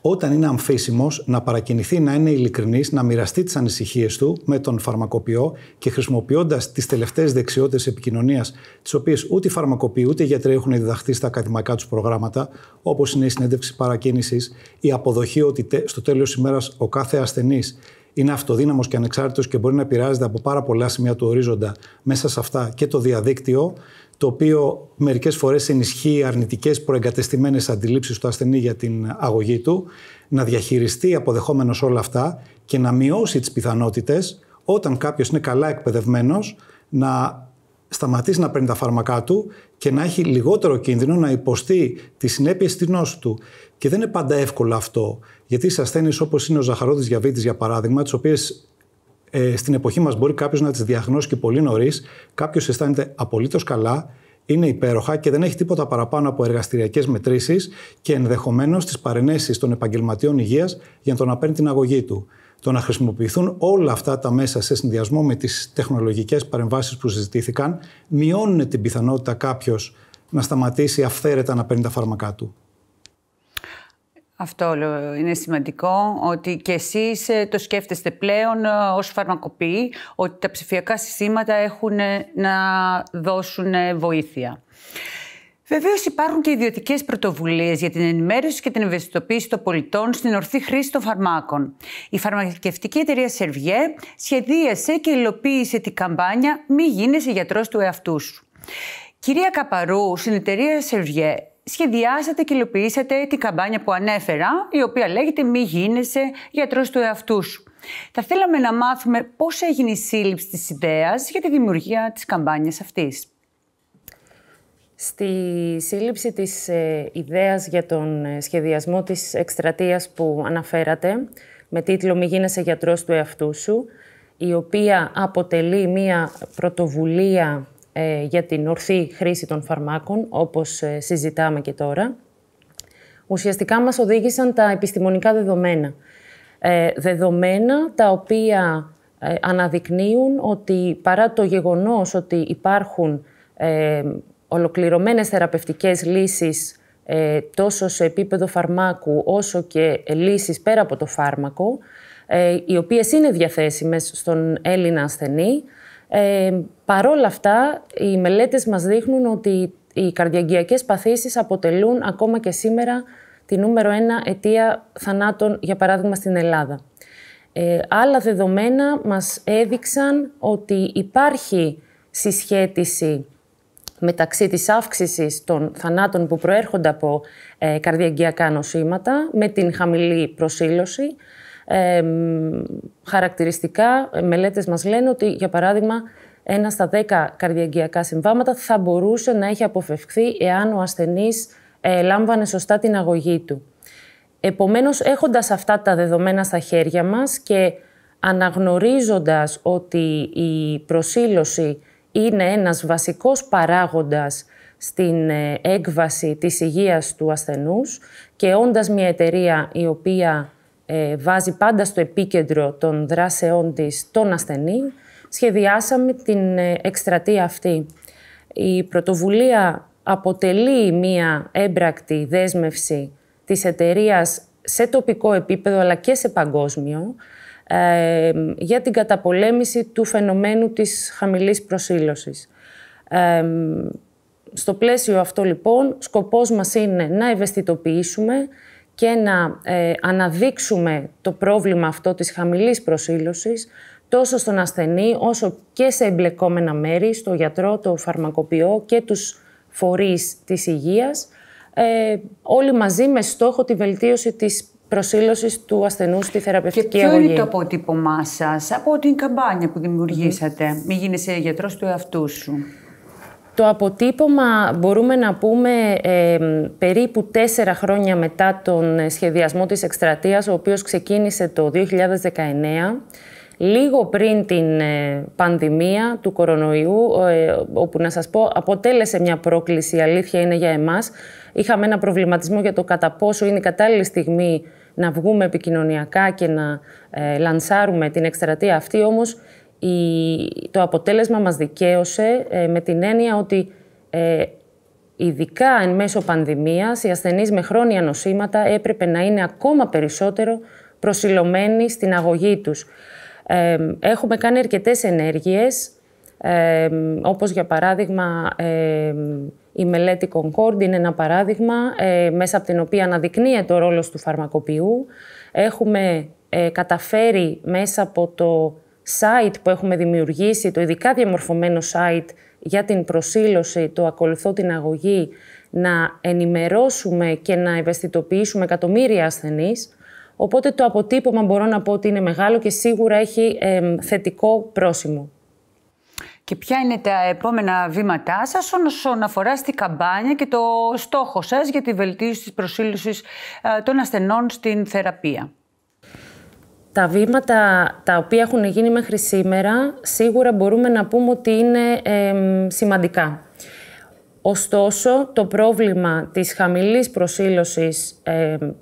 Speaker 7: όταν είναι αμφίσιμος, να παρακινηθεί να είναι ειλικρινής, να μοιραστεί τις ανησυχίες του με τον φαρμακοποιό και χρησιμοποιώντας τις τελευταίες δεξιότητες επικοινωνίας, τις οποίες ούτε οι φαρμακοποιοί ούτε οι γιατροί έχουν διδαχθεί στα ακαδημαϊκά τους προγράμματα, όπως είναι η συνέντευξη παρακίνησης, η αποδοχή ότι στο τέλος της ημέρας ο κάθε ασθενής είναι αυτοδύναμος και ανεξάρτητος και μπορεί να επηρεάζεται από πάρα πολλά σημεία του ορίζοντα, μέσα σε αυτά και το διαδίκτυο, το οποίο μερικές φορές ενισχύει αρνητικές προεγκατεστημένες αντιλήψεις του ασθενή για την αγωγή του, να διαχειριστεί αποδεχόμενος όλα αυτά και να μειώσει τις πιθανότητες όταν κάποιος είναι καλά εκπαιδευμένος να σταματήσει να παίρνει τα φάρμακά του και να έχει λιγότερο κίνδυνο να υποστεί τις συνέπειες της νόσου του. Και δεν είναι πάντα εύκολο αυτό, γιατί σε ασθένειες όπως είναι ο ζαχαρόδης διαβήτης, για παράδειγμα, τις οποίες στην εποχή μας μπορεί κάποιος να τις διαγνώσει και πολύ νωρίς, κάποιος αισθάνεται απολύτως καλά, είναι υπέροχα και δεν έχει τίποτα παραπάνω από εργαστηριακές μετρήσεις και ενδεχομένως τις παρενέσεις των επαγγελματιών υγείας για να παίρνει την αγωγή του. Το να χρησιμοποιηθούν όλα αυτά τα μέσα σε συνδυασμό με τις τεχνολογικές παρεμβάσεις που συζητήθηκαν, μειώνουν την πιθανότητα κάποιος να σταματήσει αυθαίρετα να παίρνει τα φάρμακά του.
Speaker 1: Αυτό είναι σημαντικό, ότι και εσείς το σκέφτεστε πλέον ως φαρμακοποιοί, ότι τα ψηφιακά συστήματα έχουν να δώσουν βοήθεια. Βεβαίως υπάρχουν και ιδιωτικές πρωτοβουλίες για την ενημέρωση και την ευαισθητοποίηση των πολιτών στην ορθή χρήση των φαρμάκων. Η φαρμακευτική εταιρεία Servier σχεδίασε και υλοποίησε την καμπάνια «Μη γίνεσαι γιατρός του εαυτού σου». Κυρία Καπαρού, στην εταιρεία Servier σχεδιάσατε και υλοποιήσατε την καμπάνια που ανέφερα, η οποία λέγεται «Μη γίνεσαι γιατρός του εαυτού σου». Θα θέλαμε να μάθουμε πώς έγινε η σύλληψη της ιδέας για τη δημιουργία της καμπάνιας αυτής.
Speaker 8: Στη σύλληψη της ιδέας για τον σχεδιασμό της εκστρατείας που αναφέρατε, με τίτλο «Μη γίνεσαι γιατρός του εαυτού σου», η οποία αποτελεί μία πρωτοβουλία για την ορθή χρήση των φαρμάκων, όπως συζητάμε και τώρα, ουσιαστικά μας οδήγησαν τα επιστημονικά δεδομένα. Δεδομένα τα οποία αναδεικνύουν ότι παρά το γεγονός ότι υπάρχουν ολοκληρωμένες θεραπευτικές λύσεις τόσο σε επίπεδο φαρμάκου όσο και λύσεις πέρα από το φάρμακο, οι οποίες είναι διαθέσιμες στον Έλληνα ασθενή, παρόλα αυτά οι μελέτες μας δείχνουν ότι οι καρδιαγγειακές παθήσεις αποτελούν ακόμα και σήμερα τη νούμερο 1 αιτία θανάτων, για παράδειγμα, στην Ελλάδα. Άλλα δεδομένα μας έδειξαν ότι υπάρχει συσχέτιση μεταξύ της αύξησης των θανάτων που προέρχονται από καρδιαγγειακά νοσήματα με την χαμηλή προσήλωση. Χαρακτηριστικά, μελέτες μας λένε ότι, για παράδειγμα, 1 στα 10 καρδιαγγειακά συμβάματα θα μπορούσε να έχει αποφευχθεί εάν ο ασθενής λάμβανε σωστά την αγωγή του. Επομένως, έχοντας αυτά τα δεδομένα στα χέρια μας και αναγνωρίζοντας ότι η προσήλωση είναι ένας βασικός παράγοντας στην έκβαση της υγείας του ασθενούς και όντας μια εταιρεία η οποία βάζει πάντα στο επίκεντρο των δράσεών της τον ασθενή, σχεδιάσαμε την εκστρατεία αυτή. Η πρωτοβουλία αποτελεί μια έμπρακτη δέσμευση της εταιρείας σε τοπικό επίπεδο αλλά και σε παγκόσμιο για την καταπολέμηση του φαινομένου της χαμηλής προσήλωσης. Στο πλαίσιο αυτό, λοιπόν, σκοπός μας είναι να ευαισθητοποιήσουμε και να αναδείξουμε το πρόβλημα αυτό της χαμηλής προσήλωσης τόσο στον ασθενή όσο και σε εμπλεκόμενα μέρη, στο γιατρό, το φαρμακοποιό και τους φορείς της υγείας, όλοι μαζί με στόχο τη βελτίωση της προσήλωσης του ασθενού στη θεραπευτική αγωγή.
Speaker 1: Και ποιο είναι το αποτύπωμά σας από την καμπάνια που δημιουργήσατε, «Μη γίνεσαι γιατρός του εαυτού σου»?
Speaker 8: Το αποτύπωμα μπορούμε να πούμε περίπου 4 χρόνια μετά τον σχεδιασμό της εκστρατείας, ο οποίος ξεκίνησε το 2019, λίγο πριν την πανδημία του κορονοϊού, όπου, να σας πω, αποτέλεσε μια πρόκληση, η αλήθεια είναι, για εμάς. Είχαμε ένα προβληματισμό για το κατά πόσο είναι η κατάλληλη στιγμή να βγούμε επικοινωνιακά και να λανσάρουμε την εκστρατεία αυτή, όμως το αποτέλεσμα μας δικαίωσε με την έννοια ότι ειδικά εν μέσω πανδημίας οι ασθενείς με χρόνια νοσήματα έπρεπε να είναι ακόμα περισσότερο προσηλωμένοι στην αγωγή τους. Έχουμε κάνει αρκετές ενέργειες, όπως για παράδειγμα η μελέτη Concord είναι ένα παράδειγμα, μέσα από την οποία αναδεικνύεται ο ρόλος του φαρμακοποιού. Έχουμε καταφέρει μέσα από το site που έχουμε δημιουργήσει, το ειδικά διαμορφωμένο site για την προσήλωση, το «Ακολουθώ την αγωγή», να ενημερώσουμε και να ευαισθητοποιήσουμε εκατομμύρια ασθενείς. Οπότε το αποτύπωμα μπορώ να πω ότι είναι μεγάλο και σίγουρα έχει θετικό πρόσημο.
Speaker 1: Και ποια είναι τα επόμενα βήματά σας όσον αφορά στη καμπάνια και το στόχο σας για τη βελτίωση της προσήλωσης των ασθενών στην θεραπεία?
Speaker 8: Τα βήματα τα οποία έχουν γίνει μέχρι σήμερα σίγουρα μπορούμε να πούμε ότι είναι σημαντικά. Ωστόσο, το πρόβλημα της χαμηλής προσήλωσης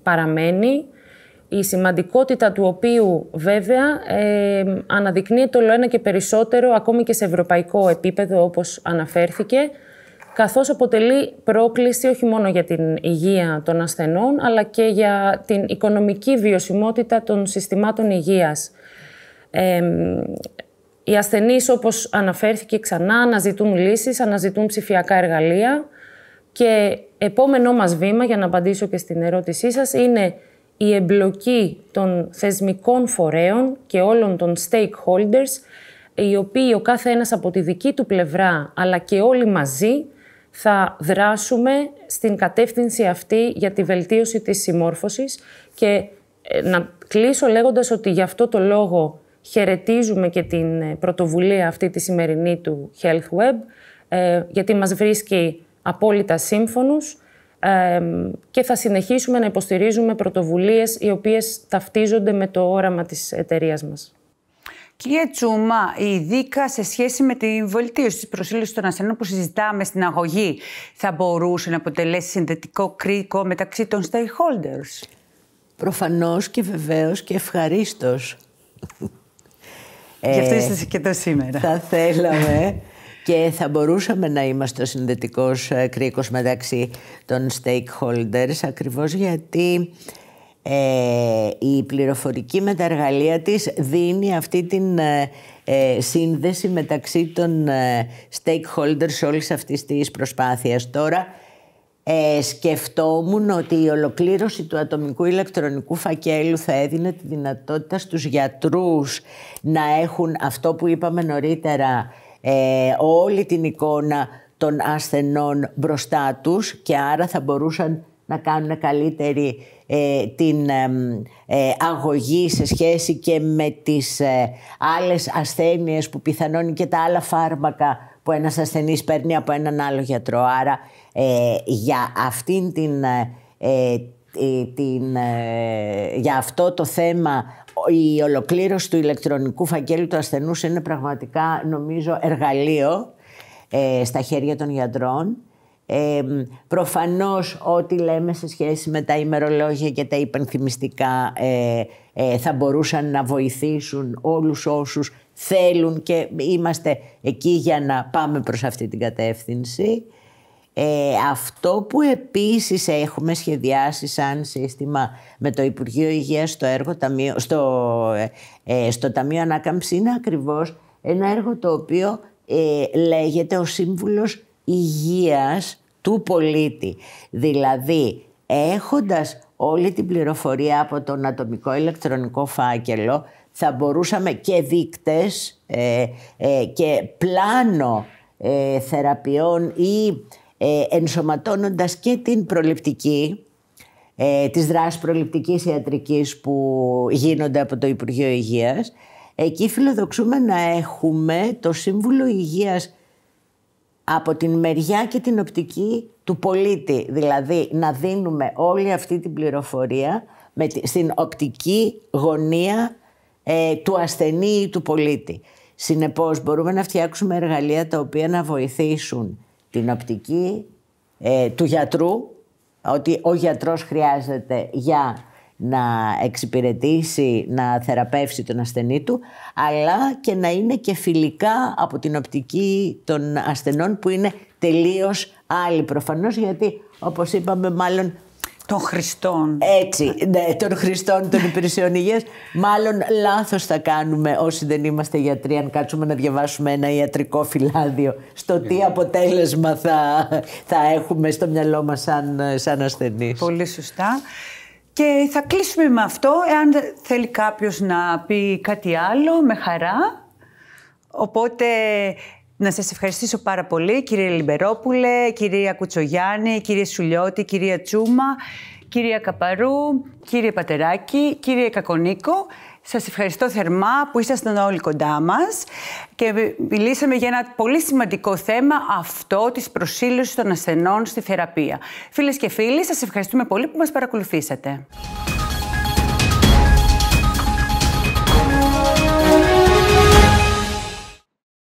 Speaker 8: παραμένει, η σημαντικότητα του οποίου βέβαια αναδεικνύεται όλο ένα και περισσότερο ακόμη και σε ευρωπαϊκό επίπεδο, όπως αναφέρθηκε, καθώς αποτελεί πρόκληση όχι μόνο για την υγεία των ασθενών, αλλά και για την οικονομική βιωσιμότητα των συστημάτων υγείας. Οι ασθενείς, όπως αναφέρθηκε ξανά, αναζητούν λύσεις, αναζητούν ψηφιακά εργαλεία. Και επόμενό μας βήμα, για να απαντήσω και στην ερώτησή σας, είναι η εμπλοκή των θεσμικών φορέων και όλων των stakeholders, οι οποίοι ο κάθε ένας από τη δική του πλευρά, αλλά και όλοι μαζί, θα δράσουμε στην κατεύθυνση αυτή για τη βελτίωση της συμμόρφωσης. Και να κλείσω λέγοντας ότι γι' αυτό το λόγο χαιρετίζουμε και την πρωτοβουλία αυτή τη σημερινή του Health Web, γιατί μας βρίσκει απόλυτα σύμφωνους και θα συνεχίσουμε να υποστηρίζουμε πρωτοβουλίες οι οποίες ταυτίζονται με το όραμα της εταιρείας μας.
Speaker 1: Κυρία Τσούμα, η ΔΙΚΑ σε σχέση με τη βελτίωση της προσήλωσης των ασθενών που συζητάμε στην αγωγή θα μπορούσε να αποτελέσει συνδετικό κρίκο μεταξύ των stakeholders?
Speaker 2: Προφανώς και βεβαίως και ευχαρίστως.
Speaker 1: Γι' αυτό είστε και εδώ σήμερα.
Speaker 2: Θα θέλαμε και θα μπορούσαμε να είμαστε ο συνδετικός κρίκος μεταξύ των stakeholders, ακριβώς γιατί η πληροφορική με τα εργαλεία της δίνει αυτή την σύνδεση μεταξύ των stakeholders όλης αυτής της προσπάθειας. Τώρα σκεφτόμουν ότι η ολοκλήρωση του ατομικού ηλεκτρονικού φακέλου θα έδινε τη δυνατότητα στους γιατρούς να έχουν αυτό που είπαμε νωρίτερα, όλη την εικόνα των ασθενών μπροστά τους, και άρα θα μπορούσαν να κάνουν καλύτερη την αγωγή σε σχέση και με τις άλλες ασθένειες που πιθανόν και τα άλλα φάρμακα που ένας ασθενής παίρνει από έναν άλλο γιατρό. Άρα για αυτήν για αυτό το θέμα η ολοκλήρωση του ηλεκτρονικού φακέλου του ασθενούς είναι πραγματικά, νομίζω, εργαλείο στα χέρια των γιατρών. Προφανώς ό,τι λέμε σε σχέση με τα ημερολόγια και τα υπενθυμιστικά θα μπορούσαν να βοηθήσουν όλους όσους θέλουν, και είμαστε εκεί για να πάμε προς αυτή την κατεύθυνση. Αυτό που επίσης έχουμε σχεδιάσει σαν σύστημα με το Υπουργείο Υγείας στο Ταμείο Ανάκαμψη είναι ακριβώς ένα έργο το οποίο λέγεται ο Σύμβουλος Υγείας του πολίτη. Δηλαδή, έχοντας όλη την πληροφορία από τον ατομικό ηλεκτρονικό φάκελο, θα μπορούσαμε και δείκτες και πλάνο θεραπείων ή ενσωματώνοντας και την προληπτική, τις δράσεις προληπτικής ιατρικής που γίνονται από το Υπουργείο Υγείας. Εκεί φιλοδοξούμε να έχουμε το Σύμβουλο Υγείας από την μεριά και την οπτική του πολίτη. Δηλαδή να δίνουμε όλη αυτή την πληροφορία στην οπτική γωνία του ασθενή ή του πολίτη. Συνεπώς μπορούμε να φτιάξουμε εργαλεία τα οποία να βοηθήσουν την οπτική του γιατρού, ότι ο γιατρός χρειάζεται για να εξυπηρετήσει, να θεραπεύσει τον ασθενή του, αλλά και να είναι και φιλικά από την οπτική των ασθενών που είναι τελείως άλλη προφανώς, γιατί όπως είπαμε μάλλον
Speaker 1: των χρηστών.
Speaker 2: Έτσι, ναι, των χρηστών των υπηρεσιών υγείας. Μάλλον λάθος θα κάνουμε όσοι δεν είμαστε γιατροί αν κάτσουμε να διαβάσουμε ένα ιατρικό φυλάδιο στο τι αποτέλεσμα θα έχουμε στο μυαλό μας σαν ασθενείς.
Speaker 1: Πολύ σωστά. Και θα κλείσουμε με αυτό. Εάν θέλει κάποιος να πει κάτι άλλο, με χαρά. Οπότε να σας ευχαριστήσω πάρα πολύ, κύριε Λιμπερόπουλε, κυρία Κουτσογιάννη, κύριε Σουλιώτη, κυρία Τσούμα, κυρία Καπαρού, κύριε Πατεράκη, κύριε Κακονίκο. Σας ευχαριστώ θερμά που ήσασταν όλοι κοντά μας και μιλήσαμε για ένα πολύ σημαντικό θέμα, αυτό της προσήλωσης των ασθενών στη θεραπεία. Φίλες και φίλοι, σας ευχαριστούμε πολύ που μας παρακολουθήσατε.